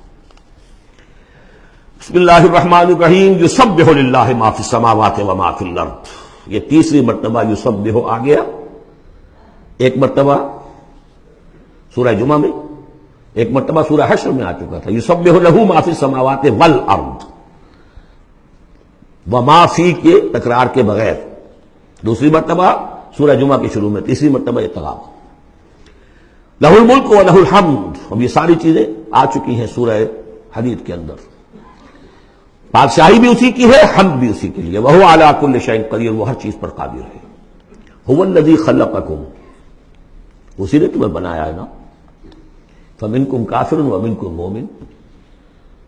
بسم اللہ الرحمن الرحیم. یسبح للہ ما فی السماوات و ما فی الارض. یہ تیسری مرتبہ یسبح آ گیا. ایک مرتبہ سورہ جمعہ میں، ایک مرتبہ سورہ حشر میں آ چکا تھا. یسبح لہ ما فی السماوات والارض، وما فی کے تکرار کے بغیر. دوسری مرتبہ سورہ جمعہ کے شروع میں، تیسری مرتبہ اطلاق. لہ الملک و لہ الحمد. اب یہ ساری چیزیں آ چکی ہیں سورہ حدید کے اندر. بادشاہی بھی اسی کی ہے، حمد بھی اسی کے لیے. وہو علی کل شیء قدیر، وہ ہر چیز پر قادر ہے. هو الذی خلقکم، اسی نے تمہیں بنایا ہے نا. فمنکم کافر ومنکم مومن.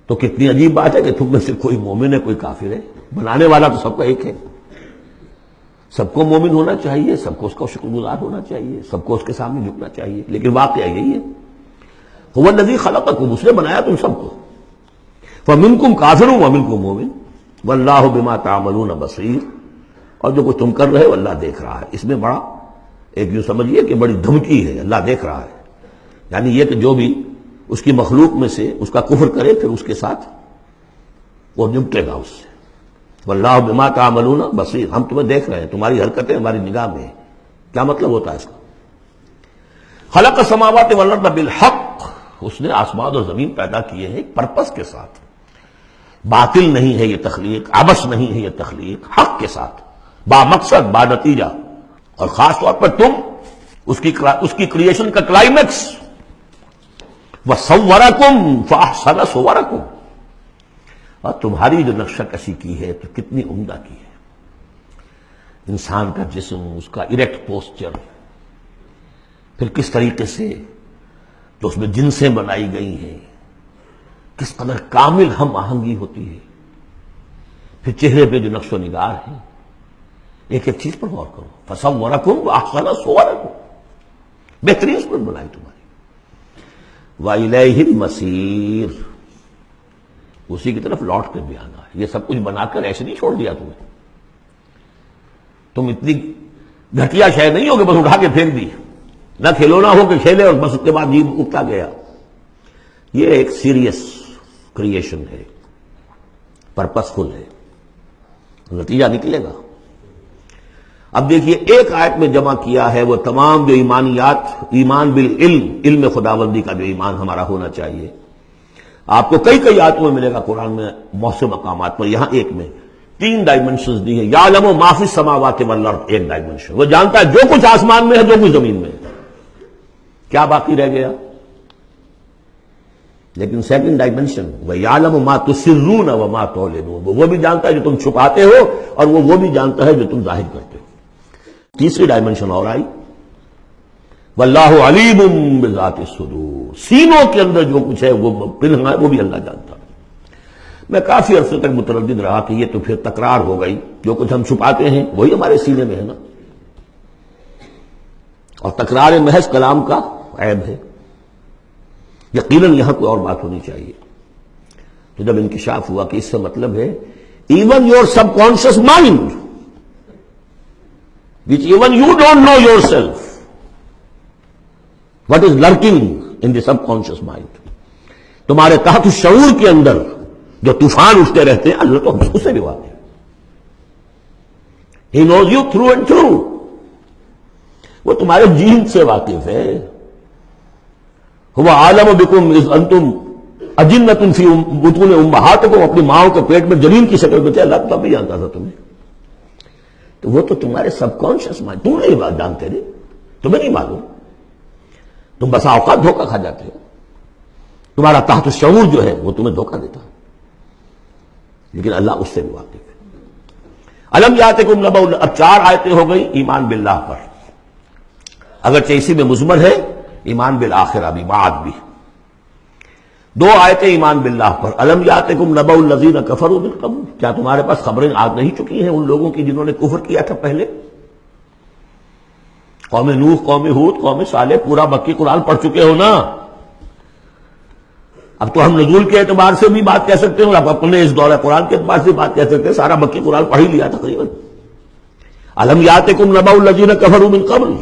تو کتنی عجیب بات ہے کہ تم میں سے کوئی مومن ہے کوئی کافر ہے. بنانے والا تو سب کا ایک ہے. سب کو مومن ہونا چاہیے، سب کو اس کا شکر گزار ہونا چاہیے، سب کو اس کے سامنے جھکنا چاہیے. لیکن واقعہ یہی ہے، هو الذی خلقکم، اس نے بنایا تم سب کو. فمنکم کافر ومنکم مومن واللہ بما تعملون بصیر. اور جو کچھ تم کر رہے ہو اللہ دیکھ رہا ہے. اس میں بڑا ایک یوں سمجھیے کہ بڑی دھمکی ہے، اللہ دیکھ رہا ہے. یعنی یہ کہ جو بھی اس کی مخلوق میں سے اس کا کفر کرے پھر اس کے ساتھ وہ نمٹے گا اس سے. واللہ بما تعملون بصیر، ہم تمہیں دیکھ رہے ہیں، تمہاری حرکتیں ہماری نگاہ میں ہیں. کیا مطلب ہوتا ہے اس کا؟ خلق السماوات والارض بالحق، اس نے آسمان اور زمین پیدا کیے ہیں ایک پرپس کے ساتھ، باطل نہیں ہے یہ تخلیق، عبث نہیں ہے یہ تخلیق، حق کے ساتھ، با مقصد با نتیجہ، اور خاص طور پر تم اس کی کریشن کا کلائمیکس، وَصَوَّرَكُمْ فَأَحْسَنَ صُوَرَكُمْ، اور تمہاری جو نقشہ کشی کی ہے تو کتنی عمدہ کی ہے، انسان کا جسم، اس کا اریکٹ پوسچر، پھر کس طریقے سے تو اس میں جنسیں بنائی گئی ہیں، کس قدر کامل ہم آہنگی ہوتی ہے، پھر چہرے پہ جو نقش و نگار ہے، ایک ایک چیز پر غور کرو، فَصَوَّرَكُمْ وَأَحْسَنَ صُوَرَكُمْ، بہترین صورت بنائی تمہاری، وَإِلَيْهِ الْمَصِيرُ، اسی کی طرف لوٹ کر بھی آنا ہے، یہ سب کچھ بنا کر ایسے نہیں چھوڑ دیا تمہیں، تم اتنی گھٹیا شے نہیں ہو کہ بس اٹھا کے پھینک دی، نہ کھلونا ہو کہ کھیلے اور بس اس کے بعد جیب اٹھتا گیا، یہ ایک سیریس کریشن ہے، پرپس فل ہے، نتیجہ نکلے گا۔ اب دیکھیے ایک آیت میں جمع کیا ہے وہ تمام جو ایمانیات، ایمان بالعلم، علم خداوندی کا جو ایمان ہمارا ہونا چاہیے، آپ کو کئی کئی آیتوں میں ملے گا قرآن میں بہت سے مقامات پر، یہاں ایک میں 3 ڈائمنشنز دی ہیں، یعلم ما فی السماوات والارض، ایک ڈائمنشن، وہ جانتا ہے جو کچھ آسمان میں ہے جو کچھ زمین میں ہے، کیا باقی رہ گیا؟ لیکن سیکنڈ ڈائمنشن، وَيَعْلَمُ مَا تُسِرُّونَ وَمَا تُعْلِنُونَ، وہ بھی جانتا ہے جو تم چھپاتے ہو اور وہ بھی جانتا ہے جو تم ظاہر کرتے ہو۔ تیسری ڈائمنشن اور آئی، وَاللَّهُ عَلِيمٌ بِذَاتِ الصُّدُورِ، سینوں کے اندر جو کچھ ہے وہ پنہاں ہے، وہ بھی اللہ جانتا ہے۔ میں کافی عرصے تک متردد رہا کہ یہ تو پھر تکرار ہو گئی، جو کچھ ہم چھپاتے ہیں وہی ہمارے سینے میں ہے نا، اور تکرار محض کلام کا عیب ہے، یقیناً یہاں کوئی اور بات ہونی چاہیے۔ تو جب انکشاف ہوا کہ اس سے مطلب ہے even your sub conscious mind which even you don't know yourself what is lurking in the subconscious mind، تمہارے تحت شعور کے اندر جو طوفان اٹھتے رہتے ہیں اللہ تو اس سے بھی واقف ہے، he knows you through and through، وہ تمہارے جین سے واقف ہے، هو عالم بكم اذ انتم اجنة في بطون امہاتکم، اپنی ماؤں کے پیٹ میں جنین کی شکل میں تھے، اللہ تب بھی جانتا تھا تمہیں، تو وہ تو تمہارے سب کانشیس مائنڈ، تم نہیں بات جانتے رہے، تمہیں نہیں معلوم، تم بسا اوقات دھوکہ کھا جاتے ہو، تمہارا تحت شعور جو ہے وہ تمہیں دھوکہ دیتا ہے، لیکن اللہ اس سے بھی واقف ہے۔ الم یاتکم نبأ، اب 4 آیتیں ہو گئی ایمان باللہ پر، اگرچہ اسی میں مضمر ہے ایمان بالآخرہ بھی، بعد بھی 2 آیتیں ایمان باللہ پر، الم یاتکم نبأ الذین کفروا من قبل، کیا تمہارے پاس خبریں آ نہیں چکی ہیں ان لوگوں کی جنہوں نے کفر کیا تھا پہلے؟ قوم نوح، قوم ہود، قوم صالح، پورا مکی قرآن پڑھ چکے ہو نا، اب تو ہم نزول کے اعتبار سے بھی بات کہہ سکتے ہیں اور اب اپنے اس دورہ قرآن کے اعتبار سے بات کہہ سکتے ہیں، سارا مکی قرآن پڑھ ہی لیا تقریباً۔ الم یاتکم نبأ الذین کفروا من قبل،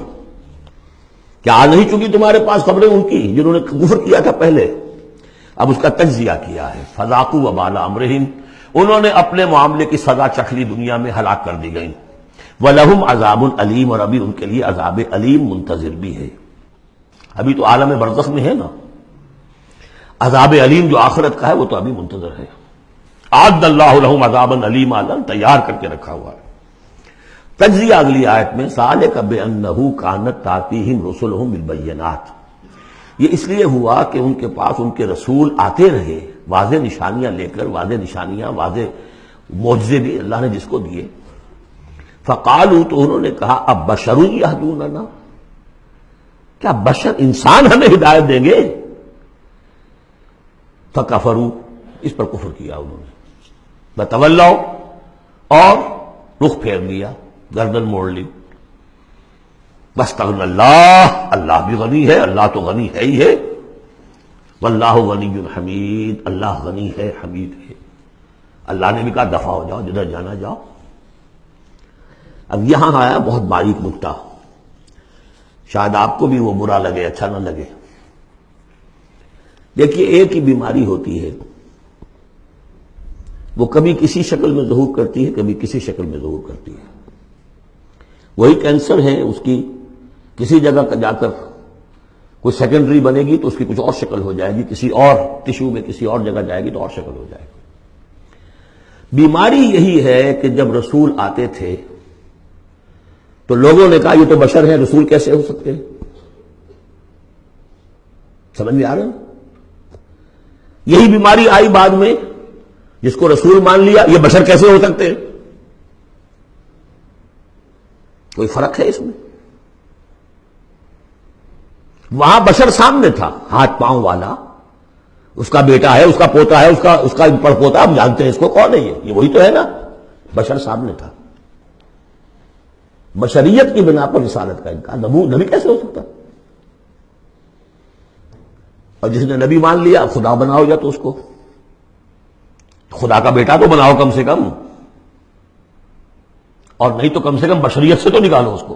کیا آ نہیں چکی تمہارے پاس خبریں ان کی جنہوں نے کفر کیا تھا پہلے؟ اب اس کا تجزیہ کیا ہے، فذاقوا وبال امرہم، انہوں نے اپنے معاملے کی سزا چکھ لی، دنیا میں ہلاک کر دی گئی، وَلَهُمْ عَذَابٌ عَلِيمٌ، اور ابھی ان کے لیے عذاب علیم منتظر بھی ہے، ابھی تو عالم برزخ میں ہے نا، عذاب علیم جو آخرت کا ہے وہ تو ابھی منتظر ہے، اعد اللہ لہم عذابا علیما، تیار کر کے رکھا ہوا ہے۔ تجزیہ اگلی آیت میں، ذالک بأنہ کانت تأتیہم رسلہم بالبینات، یہ اس لیے ہوا کہ ان کے پاس ان کے رسول آتے رہے واضح نشانیاں لے کر، واضح نشانیاں، واضح معجزے بھی اللہ نے جس کو دیے، فقالوا، تو انہوں نے کہا اب بشر یہدوننا، کیا بشر انسان ہمیں ہدایت دیں گے؟ فکفروا، اس پر کفر کیا انہوں نے، وتولوا، اور رخ پھیر لیا، گردن موڑ لی، واستغنى اللہ، اللہ بھی غنی ہے، اللہ تو غنی ہے ہی ہے، واللہ غنی حمید، اللہ غنی ہے، حمید ہے، اللہ نے بھی کہا دفع ہو جاؤ، جدھر جانا جاؤ۔ اب یہاں آیا بہت باریک نکتہ، شاید آپ کو بھی وہ برا لگے، اچھا نہ لگے۔ دیکھیے ایک ہی بیماری ہوتی ہے، وہ کبھی کسی شکل میں ظہور کرتی ہے، کبھی کسی شکل میں ظہور کرتی ہے، وہی کینسر ہے، اس کی کسی جگہ کا جا کر کوئی سیکنڈری بنے گی تو اس کی کچھ اور شکل ہو جائے گی، کسی اور ٹشو میں کسی اور جگہ جائے گی تو اور شکل ہو جائے گی۔ بیماری یہی ہے کہ جب رسول آتے تھے تو لوگوں نے کہا یہ تو بشر ہیں، رسول کیسے ہو سکتے ہیں؟ سمجھ میں آ رہا ہے؟ یہی بیماری آئی بعد میں، جس کو رسول مان لیا یہ بشر کیسے ہو سکتے ہیں؟ کوئی فرق ہے اس میں؟ وہاں بشر سامنے تھا، ہاتھ پاؤں والا، اس کا بیٹا ہے، اس کا پوتا ہے، اس کا پڑپوتا، ہم جانتے ہیں اس کو کون ہے، یہ وہی تو ہے نا، بشر سامنے تھا۔ بشریت کی بنا پر رسالت کا انکار، نبی کیسے ہو سکتا؟ اور جس نے نبی مان لیا خدا بناؤ یا تو اس کو خدا کا بیٹا تو بناؤ کم سے کم، اور نہیں تو کم سے کم بشریت سے تو نکالو اس کو۔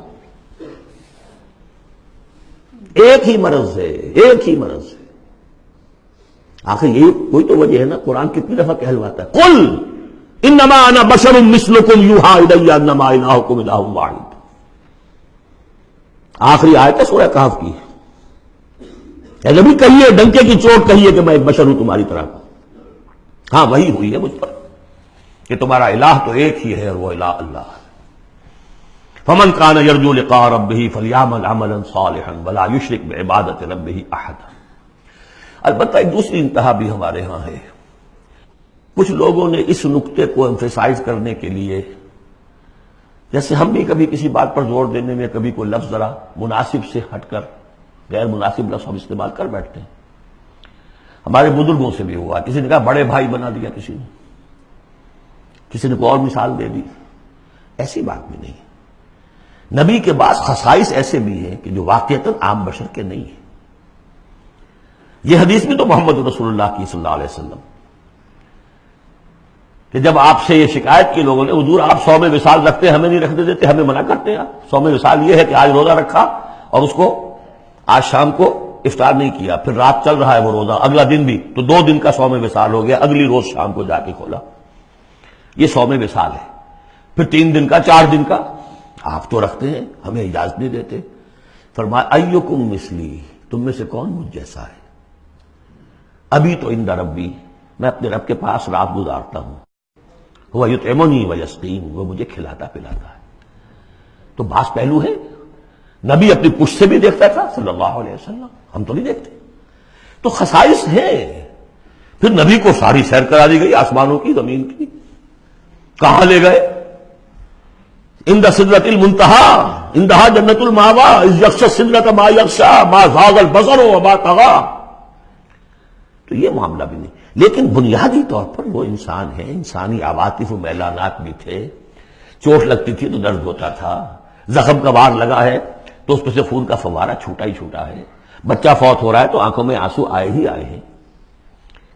ایک ہی مرض ہے، ایک ہی مرض ہے۔ آخر یہ کوئی تو وجہ ہے نا، قرآن کتنی دفعہ کہلواتا ہے قل انما انا بشر مثلکم یوحی الی انما الہکم الہ واحد۔ آخری آیت ہے سورہ کہف کی، اے نبی کہیے، ڈنکے کی چوٹ کہیے کہ میں ایک بشر ہوں تمہاری طرح۔ ہاں وہی ہوئی ہے مجھ پر کہ تمہارا الہ تو ایک ہی ہے اور وہ الہ اللہ ہے۔ فمن کان یرجو لقاء ربہ فلیعمل عملا صالحا ولا یشرک بعبادۃ ربہ احدا۔ البتہ ایک دوسری انتہا بھی ہمارے ہاں ہے، کچھ لوگوں نے اس نقطے کو ایمفیسائز کرنے کے لیے، جیسے ہم بھی کبھی کسی بات پر زور دینے میں کبھی کوئی لفظ ذرا مناسب سے ہٹ کر غیر مناسب لفظ ہم استعمال کر بیٹھتے ہیں۔ ہمارے بزرگوں سے بھی ہوا، کسی نے کہا بڑے بھائی بنا دیا، کسی نے کوئی اور مثال دے دی۔ ایسی بات بھی نہیں، نبی کے بعض خصائص ایسے بھی ہیں کہ جو واقعتاً عام بشر کے نہیں ہیں۔ یہ حدیث بھی تو محمد رسول اللہ کی صلی اللہ علیہ وسلم، کہ جب آپ سے یہ شکایت کی لوگوں نے، حضور آپ صوم وصال رکھتے ہیں، ہمیں نہیں رکھنے دیتے، ہمیں منع کرتے ہیں۔ صوم وصال یہ ہے کہ آج روزہ رکھا اور اس کو آج شام کو افطار نہیں کیا، پھر رات چل رہا ہے وہ روزہ، اگلا دن بھی، تو 2 دن کا صوم وصال ہو گیا، اگلی روز شام کو جا کے کھولا، یہ صوم وصال ہے۔ پھر 3 دن کا، 4 دن کا آپ تو رکھتے ہیں، ہمیں اجازت نہیں دیتے۔ فرمایا ایکم مثلی، تم میں سے کون مجھ جیسا ہے؟ ابھی تو عند ربی، میں اپنے رب کے پاس رات گزارتا ہوں، وہ یطعمنی ویسقین، وہ مجھے کھلاتا پلاتا ہے۔ تو بعض پہلو ہے، نبی اپنی پشت سے بھی دیکھتا تھا صلی اللہ علیہ وسلم، ہم تو نہیں دیکھتے۔ تو خصائص ہیں۔ پھر نبی کو ساری سیر کرا دی گئی، آسمانوں کی، زمین کی۔ کہاں لے گئے؟ عند سدرۃ المنتہی، عندہا جنت المأوی، اذ یغشی السدرۃ ما یغشی، ما زاغ البصر وما طغی۔ تو یہ معاملہ بھی نہیں، لیکن بنیادی طور پر وہ انسان ہے، انسانی عواطف و میلانات بھی تھے۔ چوٹ لگتی تھی تو درد ہوتا تھا، زخم کا وار لگا ہے تو اس پہ سے خون کا فوارہ چھوٹا ہی چھوٹا ہے، بچہ فوت ہو رہا ہے تو آنکھوں میں آنسو آئے ہی آئے ہیں،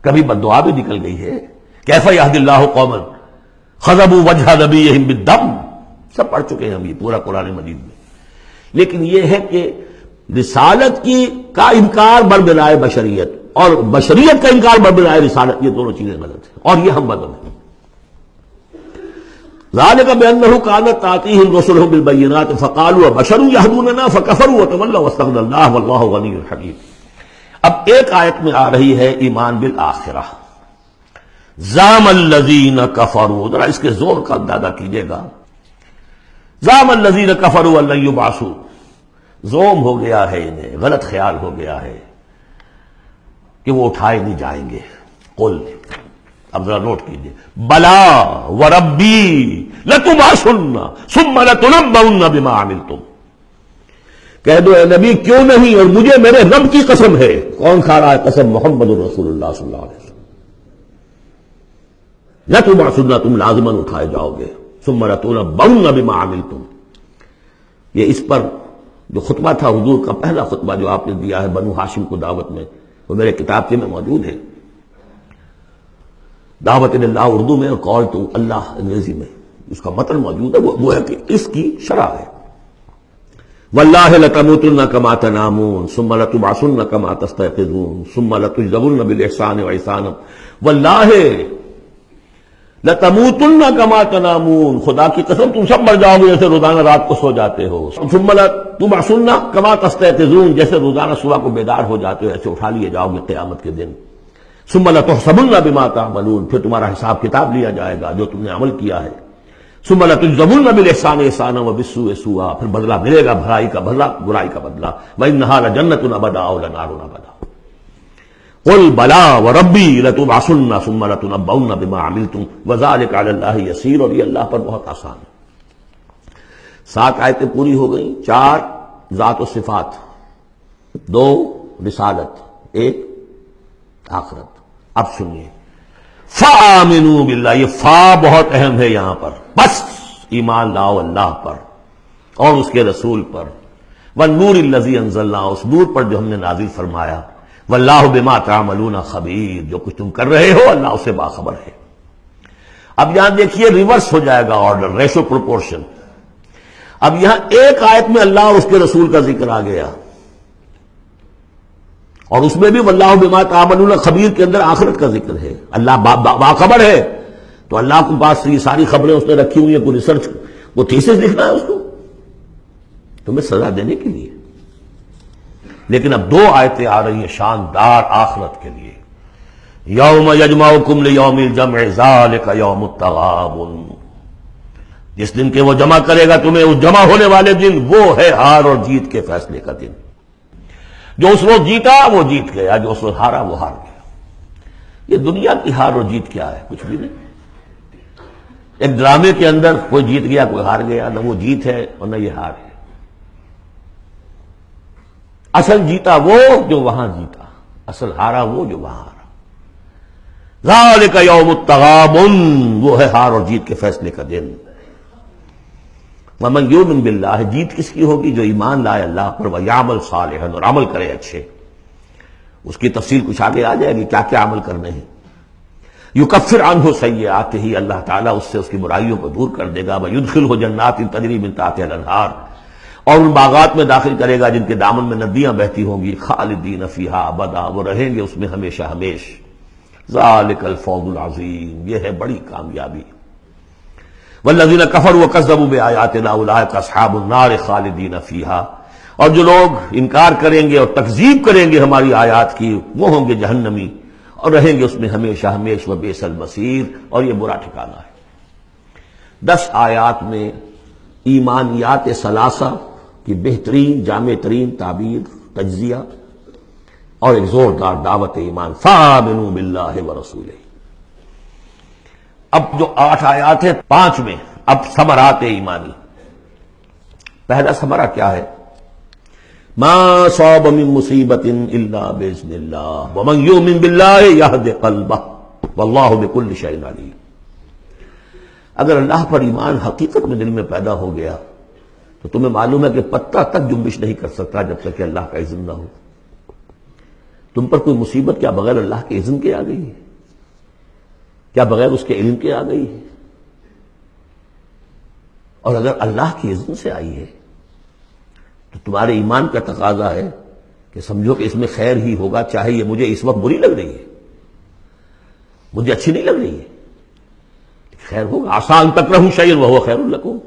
کبھی بددعا بھی نکل گئی ہے۔ کیف یہدی اللہ قوما خضبوا وجہ نبیہم بالدم، سب پڑھ چکے ہیں ہم یہ پورا قرآن مجید میں۔ لیکن یہ ہے کہ رسالت کا انکار بربنائے بشریت اور بشریت کا انکار بربنائے رسالت، یہ دونوں چیزیں غلط ہیں، اور یہ ہم بدل ہیں۔ ذالک بأنہ کانت تأتیہم رسلہم بالبینات فقالوا بشر یہدوننا فکفروا وتولوا واستغنی اللہ واللہ غنی حکیم۔ اب ایک آیت میں آ رہی ہے ایمان بالآخرہ، زعم الذین کفروا، ذرا اس کے زور کا اندازہ کیجیے گا۔ زعم الذین کفروا ان لن یبعثوا، زوم ہو گیا ہے انہیں، غلط خیال ہو گیا ہے کہ وہ اٹھائے نہیں جائیں گے۔ قل، اب ذرا نوٹ کیجئے، بلا وربی لتبعثن ثم لتنبؤن بما عملتم، کہہ دو اے نبی کیوں نہیں، اور مجھے میرے رب کی قسم ہے۔ کون کھا رہا ہے قسم؟ محمد رسول اللہ صلی اللہ علیہ وسلم۔ لتبعثن، تم لازماً اٹھائے جاؤ گے، ثم لتنبؤن بما عملتم۔ یہ اس پر جو خطبہ تھا حضور کا پہلا خطبہ جو آپ نے دیا ہے بنو ہاشم کو دعوت میں، وہ میرے کتابچے میں موجود ہے، دعوت اللہ اردو میں اور قول تو اللہ انگریزی میں، اس کا متن موجود ہے، وہ ہے کہ اس کی شرح ہے۔ واللہ لتموتن کما تنامون ثم لتبعثن کما تستيقظون ثم لتجزون بالاحسان واحسانا، واللہ لَتَمُوتُنَّ كَمَا تَنَامُونَ، خدا کی قسم تم سب مر جاؤ گے جیسے روزانہ رات کو سو جاتے ہو. ثُمَّ لَتُبْعَثُنَّ كَمَا تَسْتَيْقِظُونَ، جیسے روزانہ صبح کو بیدار ہو جاتے ہو ایسے اٹھا لیے جاؤ گے قیامت کے دن. ثُمَّ لَتُحْسَبُنَّ بِمَا تَعْمَلُونَ، پھر تمہارا حساب کتاب لیا جائے گا جو تم نے عمل کیا ہے. ثُمَّ لَتُجْزَوُنَّ بِالْإِحْسَانِ إِحْسَانًا وَبِالسُّوءِ سُوءًا، پھر بدلہ ملے گا بھلائی کا بدلہ برائی کا بدلہ. وَإِنَّهَا لَجَنَّةٌ أَبَدًا أَوْ لَنَارٌ أَبَدًا. قُلْ بَلَىٰ وَرَبِّي لَتُبْعَثُنَّ ثُمَّ لَتُنَبَّؤُنَّ بِمَا عَمِلْتُمْ وَذَٰلِكَ عَلَى اللَّهِ يَسِيرٌ، اور یہ اللہ پر بہت آسان ہے. 7 آیتیں پوری ہو گئیں. 4 ذات و صفات، 2 رسالت، 1 آخرت. اب سنیے فَآمِنُوا بِاللَّهِ، یہ فا بہت اہم ہے یہاں پر. بس ایمان لاؤ اللہ پر اور اس کے رسول پر. وَالنُّورِ الَّذِي أَنزَلْنَا، اس نور پر جو ہم نے نازل فرمایا. وَاللَّهُ بِمَا تَعْمَلُونَ خَبِيرٌ، جو کچھ تم کر رہے ہو اللہ اسے باخبر ہے. اب یہاں دیکھیے ریورس ہو جائے گا آرڈر، ریشو پروپورشن. اب یہاں ایک آیت میں اللہ اور اس کے رسول کا ذکر آ گیا، اور اس میں بھی واللہ بما تعملون خبیر کے اندر آخرت کا ذکر ہے. اللہ باخبر ہے، تو اللہ کے پاس یہ ساری خبریں اس نے رکھی ہوئی ہیں. کوئی ریسرچ، وہ تھیسس لکھنا ہے اس کو تمہیں سزا دینے کے لیے. لیکن اب 2 آیتیں آ رہی ہیں شاندار آخرت کے لیے. یوم یجمعکم لیوم الجمع ذالک یوم التغابن، جس دن کے وہ جمع کرے گا تمہیں اس جمع ہونے والے دن، وہ ہے ہار اور جیت کے فیصلے کا دن. جو اس روز جیتا وہ جیت گیا، جو اس روز ہارا وہ ہار گیا. یہ دنیا کی ہار اور جیت کیا ہے؟ کچھ بھی نہیں. ایک ڈرامے کے اندر کوئی جیت گیا کوئی ہار گیا، نہ وہ جیت ہے اور نہ یہ ہار ہے. اصل جیتا وہ جو وہاں جیتا، اصل ہارا وہ جو وہاں ہارا. ذالک یوم التغابن، وہ ہے ہار اور جیت کے فیصلے کا دن. ومن یؤمن باللہ، جیت کس کی ہوگی؟ جو ایمان لائے اللہ پر، ویعمل صالحا، اور عمل کرے اچھے. اس کی تفصیل کچھ آگے آ جائے گی کیا کیا عمل کرنے ہیں. یکفر عنہ سیئاتہ، اللہ تعالیٰ اس سے اس کی برائیوں کو دور کر دے گا. ویدخلہ جنات تجری من تحتہا الانہار، اور ان باغات میں داخل کرے گا جن کے دامن میں ندیاں بہتی ہوں گی. خالدین فیہا ابدا، وہ رہیں گے اس میں ہمیشہ ہمیش. ذالک الفوز العظیم، یہ ہے بڑی کامیابی. والذین کفروا وکذبوا بآیاتنا اولئک اصحاب النار خالدین فیہا، اور جو لوگ انکار کریں گے اور تکذیب کریں گے ہماری آیات کی، وہ ہوں گے جہنمی اور رہیں گے اس میں ہمیشہ ہمیش. وبئس المصیر، اور یہ برا ٹھکانہ ہے. 10 آیات میں ایمانیات ثلاثہ کی بہترین جامع ترین تعبیر، تجزیہ اور ایک زوردار دعوت ایمان. فآمنوا باللہ ورسولہ. اب جو 8 آیات ہیں 5 میں اب ثمرات ایمانی. پہلا ثمرہ کیا ہے؟ ما صاب من مصیبت الا باذن اللہ ومن یؤمن باللہ یہد قلبہ واللہ بکل شیء علیم. اگر اللہ پر ایمان حقیقت میں دل میں پیدا ہو گیا تو تمہیں معلوم ہے کہ پتہ تک جنبش نہیں کر سکتا جب تک کہ اللہ کا اذن نہ ہو. تم پر کوئی مصیبت کیا بغیر اللہ کے اذن کے آ گئی ہے؟ کیا بغیر اس کے علم کے آ گئی ہے؟ اور اگر اللہ کی اذن سے آئی ہے تو تمہارے ایمان کا تقاضا ہے کہ سمجھو کہ اس میں خیر ہی ہوگا، چاہے یہ مجھے اس وقت بری لگ رہی ہے، مجھے اچھی نہیں لگ رہی ہے، خیر ہوگا. آسان تکرہوا شیئا وہو خیر لکم.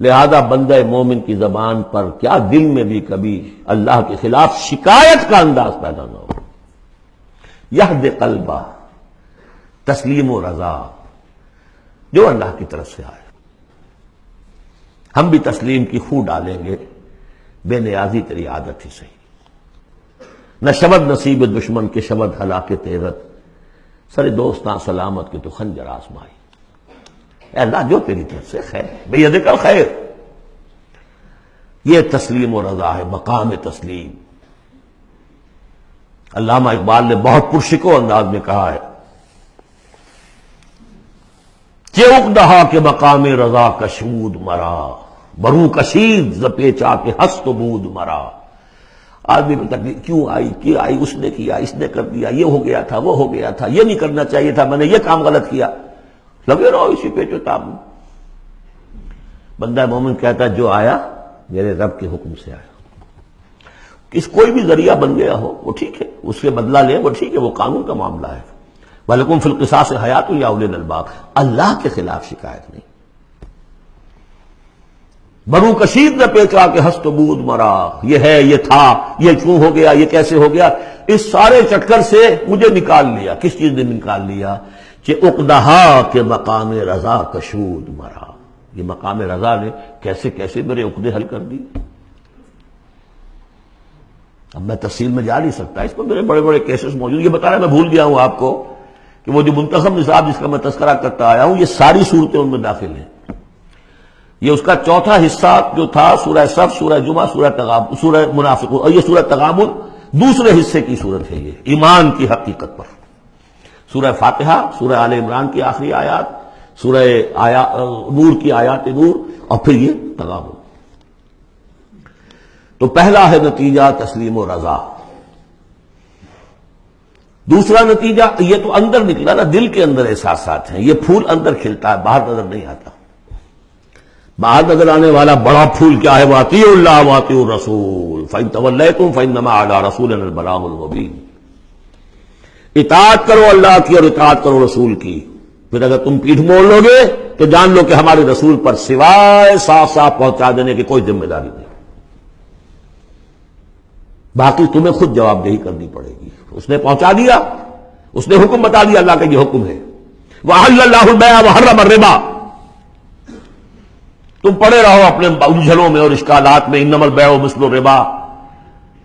لہذا بندہ مومن کی زبان پر کیا دل میں بھی کبھی اللہ کے خلاف شکایت کا انداز پیدا نہ ہو. یہد قلبہ، تسلیم و رضا، جو اللہ کی طرف سے آئے. ہم بھی تسلیم کی خو ڈالیں گے، بے نیازی تیری عادت ہی صحیح. نہ شبد نصیب دشمن کے شبد ہلاک تیرت، سر دوستاں سلامت کے تو خنجر آزمائی. اے اللہ جو تیری طرف سے خیر، بیدک الخیر. یہ تسلیم و رضا ہے، مقام تسلیم. علامہ اقبال نے بہت پرشکو انداز میں کہا ہے کہ اقدہا کے مقام رضا کشود مرا، برو کشید ز پیچا کے ہست و بود مرا. آدمی کو تکلیف کیوں آئی، اس نے کیا، اس نے کر دیا، یہ ہو گیا تھا، وہ ہو گیا تھا، یہ نہیں کرنا چاہیے تھا، میں نے یہ کام غلط کیا. لگے رہو اسی پیچ و تاب میں. بندہ مومن کہتا ہے جو آیا میرے رب کے حکم سے آیا. کوئی بھی ذریعہ بن گیا ہو وہ ٹھیک ہے، اس سے بدلہ لیں وہ ٹھیک ہے، وہ قانون کا معاملہ ہے. وَلَكُمْ فِي الْقِصَاصِ حَيَاةٌ يَا أُولِي الْأَلْبَابِ، اللہ کے خلاف شکایت نہیں۔ بنو کشید نے پیچا کہ ہست بود مرا، یہ ہے، یہ تھا، یہ کیوں ہو گیا، یہ کیسے ہو گیا، اس سارے چکر سے مجھے نکال لیا۔ کس چیز نے نکال لیا؟ کہ عقدہا کے مقام رضا کشود مرا، یہ مقام رضا نے کیسے کیسے میرے عقدے حل کر دی۔ اب میں تفصیل میں جا نہیں سکتا، اس پر میرے بڑے بڑے کیسز موجود۔ یہ بتا رہا میں بھول گیا ہوں آپ کو کہ وہ جو منتخب نصاب جس کا میں تذکرہ کرتا آیا ہوں، یہ ساری صورتیں ان میں داخل ہیں۔ یہ اس کا چوتھا حصہ جو تھا سورہ صف، سورہ جمعہ، سورہ تغابن، سورہ منافقون، اور یہ سورہ تغابن دوسرے حصے کی صورت ہے، یہ ایمان کی حقیقت پر۔ سورہ فاتحہ، سورہ آل عمران کی آخری آیات، سورہ نور کی آیات نور، اور پھر یہ تغابن۔ تو پہلا ہے نتیجہ تسلیم و رضا۔ دوسرا نتیجہ، یہ تو اندر نکلا نا، دل کے اندر احساسات ہیں، یہ پھول اندر کھلتا ہے، باہر نظر نہیں آتا۔ باہر نظر آنے والا بڑا پھول کیا ہے؟ وَأَطِيعُوا اللَّهَ وَأَطِيعُوا الرَّسُولَ فَإِن تَوَلَّيْتُمْ فَإِنَّمَا عَلَىٰ رَسُولِنَا الْبَلَاغُ الْمُبِينُ۔ اطاعت کرو اللہ کی اور اطاعت کرو رسول کی، پھر اگر تم پیٹھ موڑ لو گے تو جان لو کہ ہمارے رسول پر سوائے صاف صاف پہنچا دینے کی کوئی ذمہ داری نہیں، باقی تمہیں خود جواب دہی کرنی پڑے گی۔ اس نے پہنچا دیا، اس نے حکم بتا دیا، اللہ کا یہ حکم ہے۔ وَأَحَلَّ اللَّهُ الْبَيْعَ وَحَرَّمَ الرِّبَا، تم پڑے رہو اپنے الجھنوں میں اور اشکالات میں، انما البیع مثل الربا،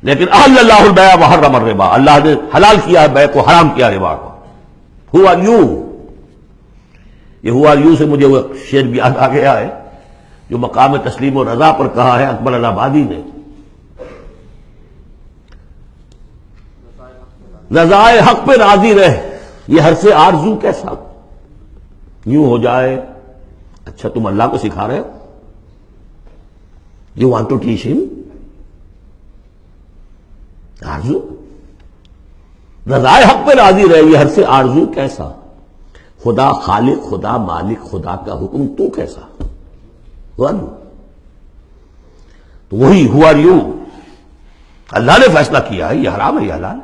لیکن احل اللہ البیع وحرم الربا، اللہ نے حلال کیا ہے بیع کو، حرام کیا ربا کو۔ ہو آر یو، یہ ہو آر یو سے مجھے وہ شعر بھی یاد آ گیا ہے جو مقام تسلیم و رضا پر کہا ہے اکبر الہٰبادی نے۔ رضائے حق پہ راضی رہ، یہ حرف آرزو کیسا یوں ہو جائے۔ اچھا تم اللہ کو سکھا رہے ہو، یو وانٹ ٹو ٹیچ ہم آرزو، رضائے حق پہ راضی رہے، یہ حرف آرزو کیسا، خدا خالق، خدا مالک، خدا کا حکم تو کیسا، تو وہی ہو آر یو، اللہ نے فیصلہ کیا ہے یہ حرام ہے یہ حلال۔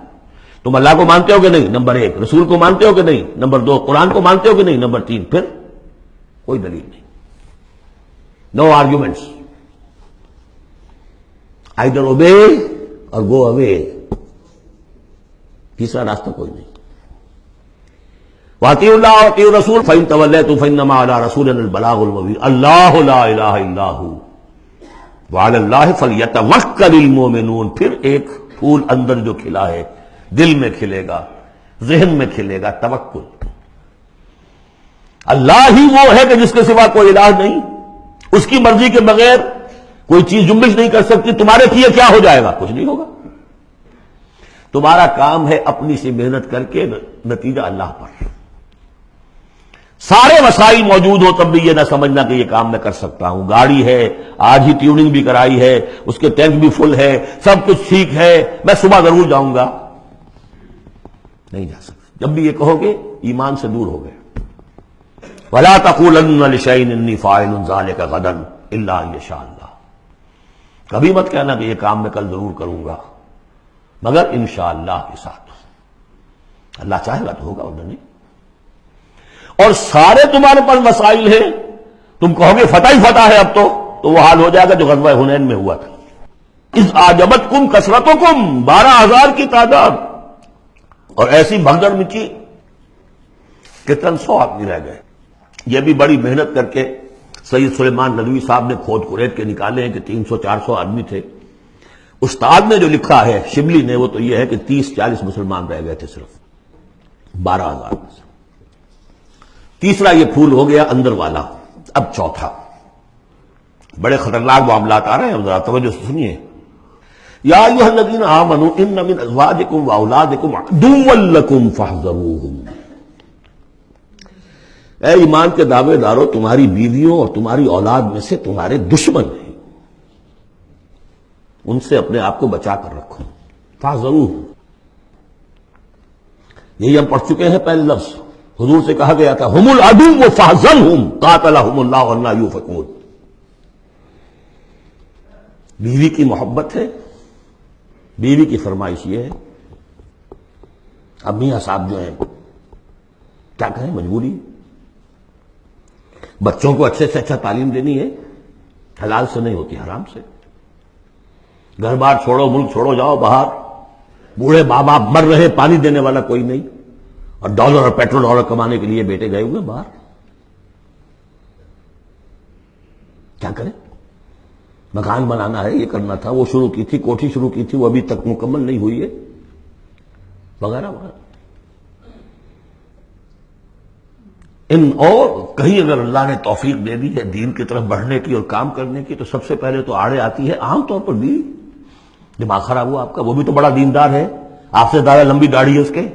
تم اللہ کو مانتے ہو کہ نہیں؟ نمبر ایک۔ رسول کو مانتے ہو کہ نہیں؟ نمبر دو۔ قرآن کو مانتے ہو کہ نہیں؟ نمبر تین۔ پھر کوئی دلیل نہیں، نو آرگیومنٹس، آئیدر اوبے اور گو اوے، تیسرا راستہ کوئی نہیں۔ وَأَطِيعُوا اللَّهَ وَأَطِيعُوا الرَّسُولَ فَإِن تَوَلَّيْتُمْ فَإِنَّمَا عَلَىٰ رَسُولِنَا الْبَلَاغُ الْمُبِينُ اللَّهُ لَا إِلَٰهَ إِلَّا هُوَ وَعَلَى اللَّهِ فَلْيَتَوَكَّلِ الْمُؤْمِنُونَ۔ پھر ایک پھول اندر جو کھلا ہے، دل میں کھلے گا، ذہن میں کھلے گا، توکل۔ اللہ ہی وہ ہے کہ جس کے سوا کوئی الہ نہیں، اس کی مرضی کے بغیر کوئی چیز جنبش نہیں کر سکتی۔ تمہارے کیے کیا ہو جائے گا؟ کچھ نہیں ہوگا۔ تمہارا کام ہے اپنی سی محنت کر کے نتیجہ اللہ پر۔ سارے وسائل موجود ہو تب بھی یہ نہ سمجھنا کہ یہ کام میں کر سکتا ہوں۔ گاڑی ہے، آج ہی ٹیوننگ بھی کرائی ہے، اس کے ٹینک بھی فل ہے، سب کچھ ٹھیک ہے، میں صبح ضرور جاؤں گا، نہیں جا سکتے۔ جب بھی یہ کہو گے ایمان سے دور ہو گئے۔ وَلَا تَقُولَنَّ لِشَيْءٍ إِنِّي فَاعِلٌ ذَلِكَ غَدًا إِلَّا أَن يَشَاءَ اللَّهُ، کبھی مت کہنا کہ یہ کام میں کل ضرور کروں گا مگر انشاءاللہ کے ساتھ، اللہ چاہے گا تو ہوگا، ورنہ نہیں۔ اور سارے تمہارے پاس مسائل ہیں، تم کہو گے فتح ہی فتح ہے اب تو وہ حال ہو جائے گا جو غزوہ حنین میں ہوا تھا۔ اذ اعجبتکم کثرتکم، 12,000 کی تعداد، اور ایسی بھگدڑ مچی کہ 300 آدمی رہ گئے۔ یہ بھی بڑی محنت کر کے سید سلیمان ندوی صاحب نے کھود کھریت کے نکالے ہیں کہ 300-400 آدمی تھے۔ استاد نے جو لکھا ہے شبلی نے وہ تو یہ ہے کہ 30-40 مسلمان رہ گئے تھے صرف 12,000 میں سے۔ تیسرا یہ پھول ہو گیا اندر والا۔ اب چوتھا، بڑے خطرناک معاملات آ رہے ہیں، ذرا توجہ سے سنیے۔ یا ایھا الذین آمنوا ان من ازواجکم واولادکم عدوا لکم فاحذروہم، اے ایمان کے دعوے دارو، تمہاری بیویوں اور تمہاری اولاد میں سے تمہارے دشمن ہیں، ان سے اپنے آپ کو بچا کر رکھو۔ فاحذروہم، یہی ہم پڑھ چکے ہیں پہلے لفظ، حضور سے کہا گیا تھا ہم العدو فاحذرہم قاتلہم اللہ انا یؤفکون۔ بیوی کی محبت ہے، بیوی کی فرمائش یہ ہے۔ اب میاں صاحب جو ہیں کیا کہیں، مجبوری ہے۔ بچوں کو اچھے سے اچھا تعلیم دینی ہے، حلال سے نہیں ہوتی، حرام سے۔ گھر بار چھوڑو، ملک چھوڑو، جاؤ باہر، بوڑھے ماں باپ مر رہے، پانی دینے والا کوئی نہیں، اور ڈالر اور پیٹرول ڈالر کمانے کے لیے بیٹے گئے ہوئے باہر، کیا کریں؟ مکان بنانا ہے، یہ کرنا تھا، وہ شروع کی تھی، کوٹھی شروع کی تھی، وہ ابھی تک مکمل نہیں ہوئی ہے، وغیرہ وغیرہ۔ اور کہیں اگر اللہ نے توفیق دے دی ہے دین کی طرف بڑھنے کی اور کام کرنے کی، تو سب سے پہلے تو آڑے آتی ہے عام طور پر بھی دماغ خراب ہوا آپ کا، وہ بھی تو بڑا دیندار ہے، آپ سے زیادہ لمبی داڑھی ہے اس کے،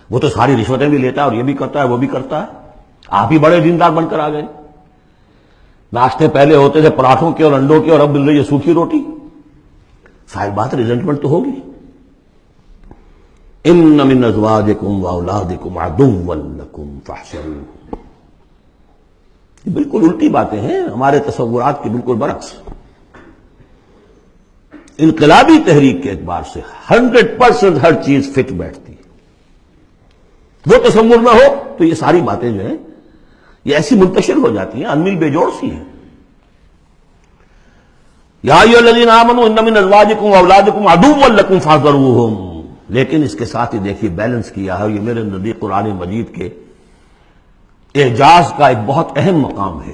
وہ تو ساری رشوتیں بھی لیتا ہے اور یہ بھی کرتا ہے وہ بھی کرتا ہے، آپ ہی بڑے دیندار بن کر آ گئے۔ ناشتے پہلے ہوتے تھے پراٹھوں کے اور انڈوں کے، اور اب مل رہی ہے سوکھی روٹی، ظاہر بات ریزنٹمنٹ تو ہوگی۔ ان من ازواجکم واولادکم عدوا لکم فاحذروہ، یہ بالکل الٹی باتیں ہیں ہمارے تصورات کی، بالکل برعکس۔ انقلابی تحریک کے اعتبار سے 100% ہر چیز فٹ بیٹھتی ہے، وہ تصور نہ ہو تو یہ ساری باتیں جو ہیں یہ ایسی منتشر ہو جاتی ہیں، انمل بے جوڑ سی ہیں۔ یا ایھا الذین آمنوا ان من ازواجکم واولادکم عدوا لکم فاحذروہم، لیکن اس کے ساتھ ہی دیکھیے بیلنس کیا ہے، یہ میرے نزدیک قرآن مجید کے اعجاز کا ایک بہت اہم مقام ہے،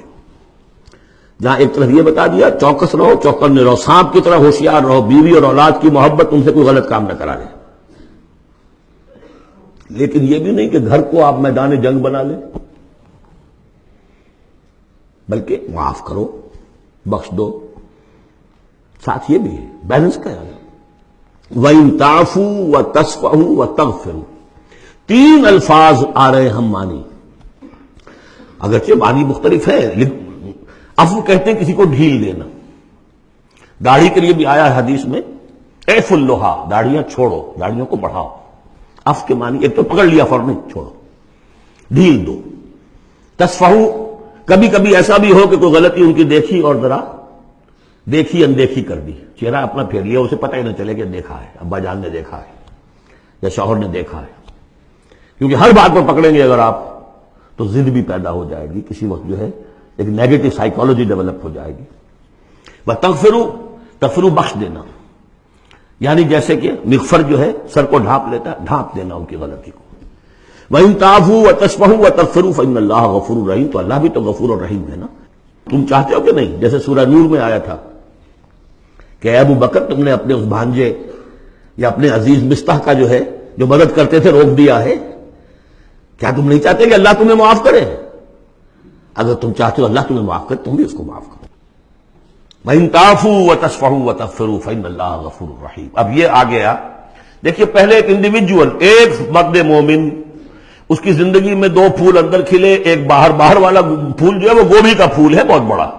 جہاں ایک طرف یہ بتا دیا چوکس رہو، چوکنے رہو، سانپ کی طرح ہوشیار رہو، بیوی اور اولاد کی محبت تم سے کوئی غلط کام نہ کرا لے، لیکن یہ بھی نہیں کہ گھر کو آپ میدان جنگ بنا لیں، بلکہ معاف کرو، بخش دو، ساتھ یہ بھی ہے بیلنس کا ہے۔ وَإِن تَعْفُوا وَتَصْفَحُوا وَتَغْفِرُوا، تین الفاظ آ رہے ہم مانی، اگرچہ معنی مختلف ہے، عفو کہتے ہیں کسی کو ڈھیل دینا، داڑھی کے لیے بھی آیا ہے حدیث میں، اعف اللحا، داڑھیاں چھوڑو، داڑھیوں کو بڑھاؤ، عفو کے معنی ایک تو پکڑ لیا فوراً چھوڑو، ڈھیل دو۔ تصفحوا، کبھی کبھی ایسا بھی ہو کہ کوئی غلطی ان کی دیکھی اور ذرا دیکھی اندیکھی کر دی، چہرہ اپنا پھیر لیا، اسے پتہ ہی نہ چلے کہ دیکھا ہے، ابا جان نے دیکھا ہے یا شوہر نے دیکھا ہے، کیونکہ ہر بات پر پکڑیں گے اگر آپ تو ضد بھی پیدا ہو جائے گی، کسی وقت جو ہے ایک نیگیٹو سائیکالوجی ڈیولپ ہو جائے گی۔ وَتَغْفِرُوا، تغفروا بخش دینا، یعنی جیسے کہ مغفر جو ہے سر کو ڈھانپ لیتا ہے، ڈھانپ دینا ان کی غلطی کو۔ وَإِن تَعْفُوا وَتَصْفَحُوا وَتَغْفِرُوا فَإِنَّ اللَّهَ غَفُورٌ رَحِيمٌ، تو اللہ بھی تو غفور اور رحیم ہے نا، تم چاہتے ہو کہ نہیں؟ جیسے سورہ نور میں آیا تھا کہ اے ابو بکر تم نے اپنے اس بھانجے یا اپنے عزیز مصطح کا جو ہے جو مدد کرتے تھے روک دیا ہے، کیا تم نہیں چاہتے کہ اللہ تمہیں معاف کرے؟ اگر تم چاہتے ہو اللہ تمہیں معاف کرے تم بھی اس کو معاف کرو۔ وَإِن تَعْفُوا وَتَصْفَحُوا وَتَغْفِرُوا فَإِنَّ اللَّهَ غَفُورٌ رَحِيمٌ۔ اب یہ آ گیا، دیکھیے پہلے ایک انڈیویجول، ایک مرد مومن، اس کی زندگی میں دو پھول اندر کھلے، ایک باہر والا پھول جو ہے وہ گوبھی کا پھول ہے بہت بڑا،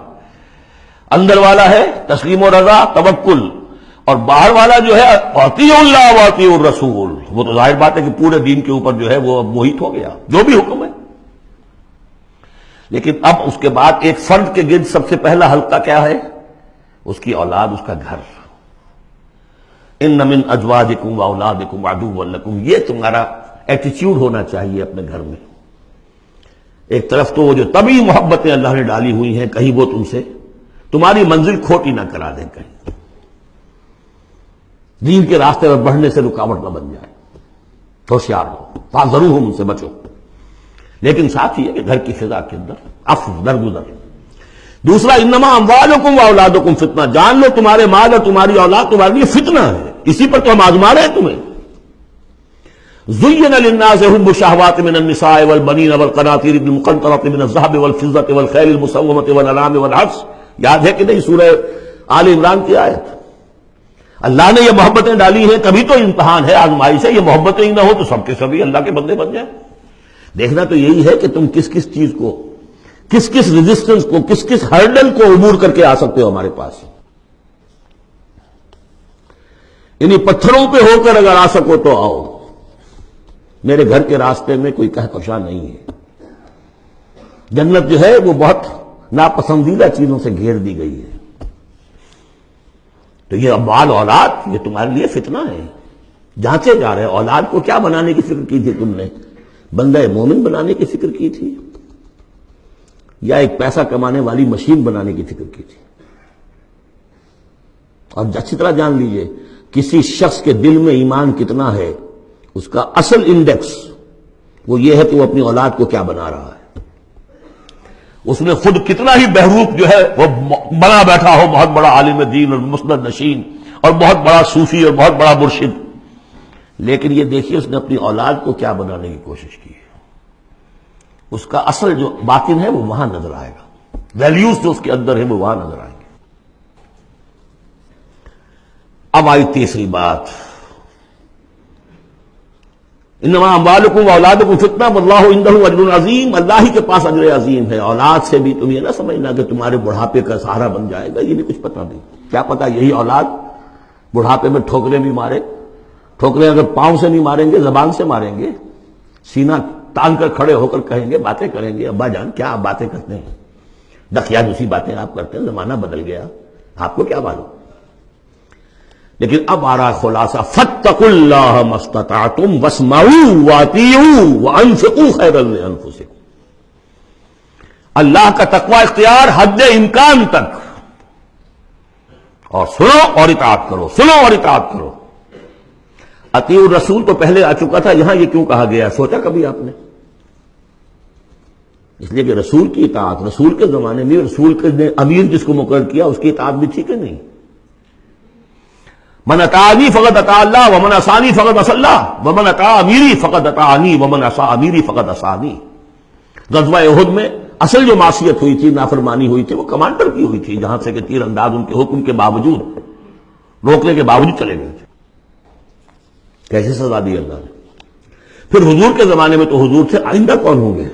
اندر والا ہے تسلیم و رضا توکل، اور باہر والا جو ہے اطیعوا اللہ واطیعوا الرسول، وہ تو ظاہر بات ہے کہ پورے دین کے اوپر جو ہے وہ محیط ہو گیا جو بھی حکم ہے۔ لیکن اب اس کے بعد ایک فرد کے گرد سب سے پہلا حلقہ کیا ہے؟ اس کی اولاد، اس کا گھر۔ ان من ازواجکم واولادکم عدوا لکم، یہ تمہارا ایٹیچیوڈ ہونا چاہیے اپنے گھر میں۔ ایک طرف تو وہ جو طبعی محبتیں اللہ نے ڈالی ہوئی ہیں، کہیں وہ تم سے تمہاری منزل کھوٹی نہ کرا دیں، کہیں دین کے راستے پر بڑھنے سے رکاوٹ نہ بن جائے، ہوشیار ہو، فاحذروہم، ان سے بچو۔ لیکن ساتھ ہی ہے کہ گھر کی فضا کے اندر عفو، درگزر۔ دوسرا انما اموالکم واولادکم فتنہ، جان لو تمہارے مال اور تمہاری اولاد تمہارے لیے فتنہ ہے، اسی پر تو ہم آزما رہے ہیں تمہیں۔ زین للناس حب الشہوات من النساء والبنین والقناطیر المقنطرۃ من الذهب والفضة والخیل المسومۃ والانعام والحرث، یاد ہے کہ نہیں سورہ آل عمران کی آیت؟ اللہ نے یہ محبتیں ڈالی ہیں، کبھی تو امتحان ہے، آزمائش ہے، یہ محبتیں ہی نہ ہو تو سب کے سبھی اللہ کے بندے بن جائیں۔ دیکھنا تو یہی ہے کہ تم کس کس چیز کو، کس کس ریزسٹنس کو، کس کس ہرڈل کو عبور کر کے آ سکتے ہو ہمارے پاس۔ انہی پتھروں پہ ہو کر اگر آ سکو تو آؤ، میرے گھر کے راستے میں کوئی کہکشاں نہیں ہے۔ جنت جو ہے وہ بہت ناپسندیدہ چیزوں سے گھیر دی گئی ہے، تو یہ مال اولاد یہ تمہارے لیے فتنہ ہے، جانچے جا رہے ہیں۔ اولاد کو کیا بنانے کی فکر کی تھی تم نے؟ بندہ مومن بنانے کی فکر کی تھی یا ایک پیسہ کمانے والی مشین بنانے کی فکر کی تھی؟ اور اچھی طرح جان لیجئے، کسی شخص کے دل میں ایمان کتنا ہے اس کا اصل انڈیکس وہ یہ ہے کہ وہ اپنی اولاد کو کیا بنا رہا ہے، اس نے خود کتنا ہی بہروپ جو ہے وہ بنا بیٹھا ہو، بہت بڑا عالم دین اور مسند نشین اور بہت بڑا صوفی اور بہت بڑا مرشد، لیکن یہ دیکھیے اس نے اپنی اولاد کو کیا بنانے کی کوشش کی ہے، اس کا اصل جو باطن ہے وہ وہاں نظر آئے گا، ویلیوز جو اس کے اندر ہے وہ وہاں نظر آئیں گے۔ اب آئی تیسری بات، انما اموالکم واولادکم فتنہ واللہ عندہ اجر عظیم، اللہ ہی کے پاس اجر عظیم ہے۔ اولاد سے بھی تم یہ نہ سمجھنا کہ تمہارے بڑھاپے کا سہارا بن جائے گا، یہ بھی کچھ پتہ نہیں، کیا پتہ یہی اولاد بڑھاپے میں ٹھوکریں بھی مارے، ٹھوکریں اگر پاؤں سے نہیں ماریں گے زبان سے ماریں گے، سینہ تان کر کھڑے ہو کر کہیں گے، باتیں کریں گے، ابا جان کیا آپ باتیں کرتے ہیں، ڈکیا دوسری باتیں آپ کرتے ہیں، زمانہ بدل گیا، آپ کو کیا معلوم۔ لیکن اب آ رہا خلاصہ، فاتقوا اللہ ما استطعتم واسمعوا واطیعوا وانفقوا خیرا لانفسکم، اللہ کا تقوی اختیار حد امکان تک، اور سنو اور اطاعت کرو، سنو اور اطاعت کرو۔ اطیعوا الرسول تو پہلے آ چکا تھا، یہاں یہ کیوں کہا گیا، سوچا کبھی آپ نے؟ اس لیے کہ رسول کی اطاعت رسول کے زمانے میں، رسول کے امیر جس کو مقرر کیا اس کی اطاعت بھی تھی کہ نہیں؟ من اطاعنی فقد اطاع اللہ ومن عصانی فقد عصى اللہ ومن اطاع امیری فقد اطاعنی ومن عصى امیری فقد عصانی۔ غزوہ احد میں اصل جو معصیت ہوئی تھی، نافرمانی ہوئی تھی، وہ کمانڈر کی ہوئی تھی، جہاں سے کہ تیر انداز ان کے حکم کے باوجود، روکنے کے باوجود چلے گئے تھے۔ کیسے سزا دی اللہ نے۔ پھر حضور کے زمانے میں تو حضور تھے، آئندہ کون ہوں گے؟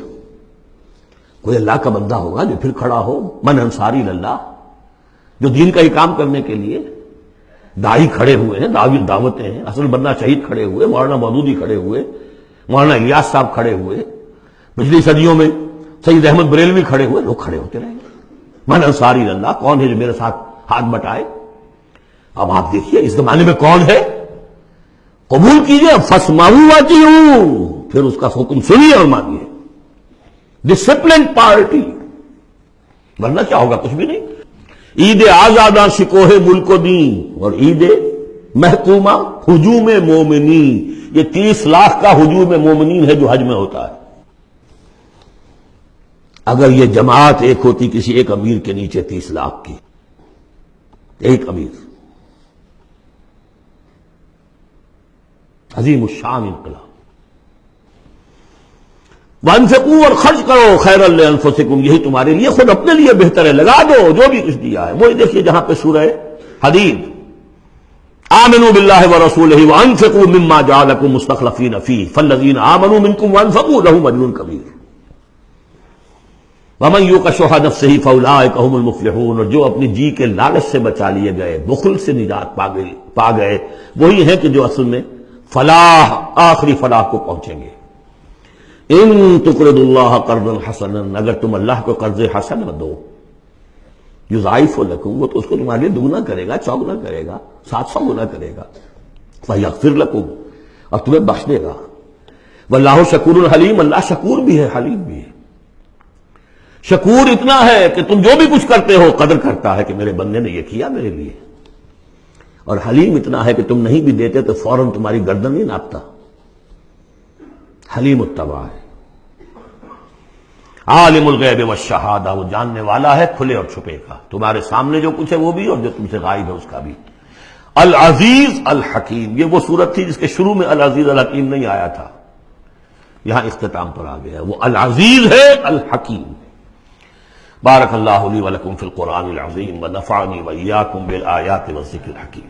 کوئی اللہ کا بندہ ہوگا جو پھر کھڑا ہو، من انصاری اللہ، جو دین کا ہی کام کرنے کے لیے داعی کھڑے ہوئے ہیں، دعوتیں ہیں، اصل بندہ شہید کھڑے ہوئے، مولانا مودودی کھڑے ہوئے، مولانا الیاس صاحب کھڑے ہوئے، پچھلی صدیوں میں سید احمد بریلوی کھڑے ہوئے، لوگ کھڑے ہوتے رہیں گے۔ من انصاری اللہ، کون ہے جو میرے ساتھ ہاتھ بٹائے؟ اب آپ دیکھیے اس زمانے میں کون ہے، قبول کیجئے، فاسمعوا واطیعوا، پھر اس کا حکم سنیے اور مانیے، ڈسپلن پارٹی، ورنہ کیا ہوگا؟ کچھ بھی نہیں۔ عید آزاداں شکوہ ملک و دین اور عید محکومہ ہجوم مومنین، یہ 30 لاکھ کا ہجوم مومنین ہے جو حج میں ہوتا ہے۔ اگر یہ جماعت ایک ہوتی کسی ایک امیر کے نیچے 30 لاکھ کی، ایک امیر، عظیم الشان انقلاب۔ وانفقوا، اور خرچ کرو، خیرا لانفسکم، یہی تمہارے لیے، خود اپنے لیے بہتر ہے، لگا دو جو بھی کچھ دیا ہے۔ وہی دیکھیے جہاں پہ سورہ حدید، آمنوا باللہ ورسولہ وانفقوا مما جعلکم مستخلفین فیہ فالذین آمنوا منکم وانفقوا لہم اجر کبیر ومن یوق شح نفسہ فاولئک ھم المفلحون، اور جو اپنی جی کے لالچ سے بچا لیے گئے، بخل سے نجات پا گئے، وہی ہیں کہ جو اصل میں فلاح، آخری فلاح کو پہنچیں گے۔ ان تقرضوا اللہ قرضا حسنا، اگر تم اللہ کو قرض حسن دو، یضاعف لکم، وہ تو اس کو تمہارے لیے دگنا کرے گا، چوگنا کرے گا، 700 گنا کرے گا، فیغفر لکم، اور تمہیں بخش دے گا۔ واللہ شکور حلیم، اللہ شکور بھی ہے، حلیم بھی ہے۔ شکور اتنا ہے کہ تم جو بھی کچھ کرتے ہو قدر کرتا ہے کہ میرے بندے نے یہ کیا میرے لیے، اور حلیم اتنا ہے کہ تم نہیں بھی دیتے تو فوراً تمہاری گردن نہیں ناپتا، حلیم التوا ہے۔ عالم الغیب والشہادہ، وہ جاننے والا ہے کھلے اور چھپے کا، تمہارے سامنے جو کچھ ہے وہ بھی اور جو تم سے غائب ہے اس کا بھی۔ العزیز الحکیم، یہ وہ صورت تھی جس کے شروع میں العزیز الحکیم نہیں آیا تھا، یہاں اختتام پر آ گیا، وہ العزیز ہے الحکیم۔ بارک اللہ لی ولکم فی القرآن العظیم ونفعنی وإیاکم بالآیات والذکر الحکیم۔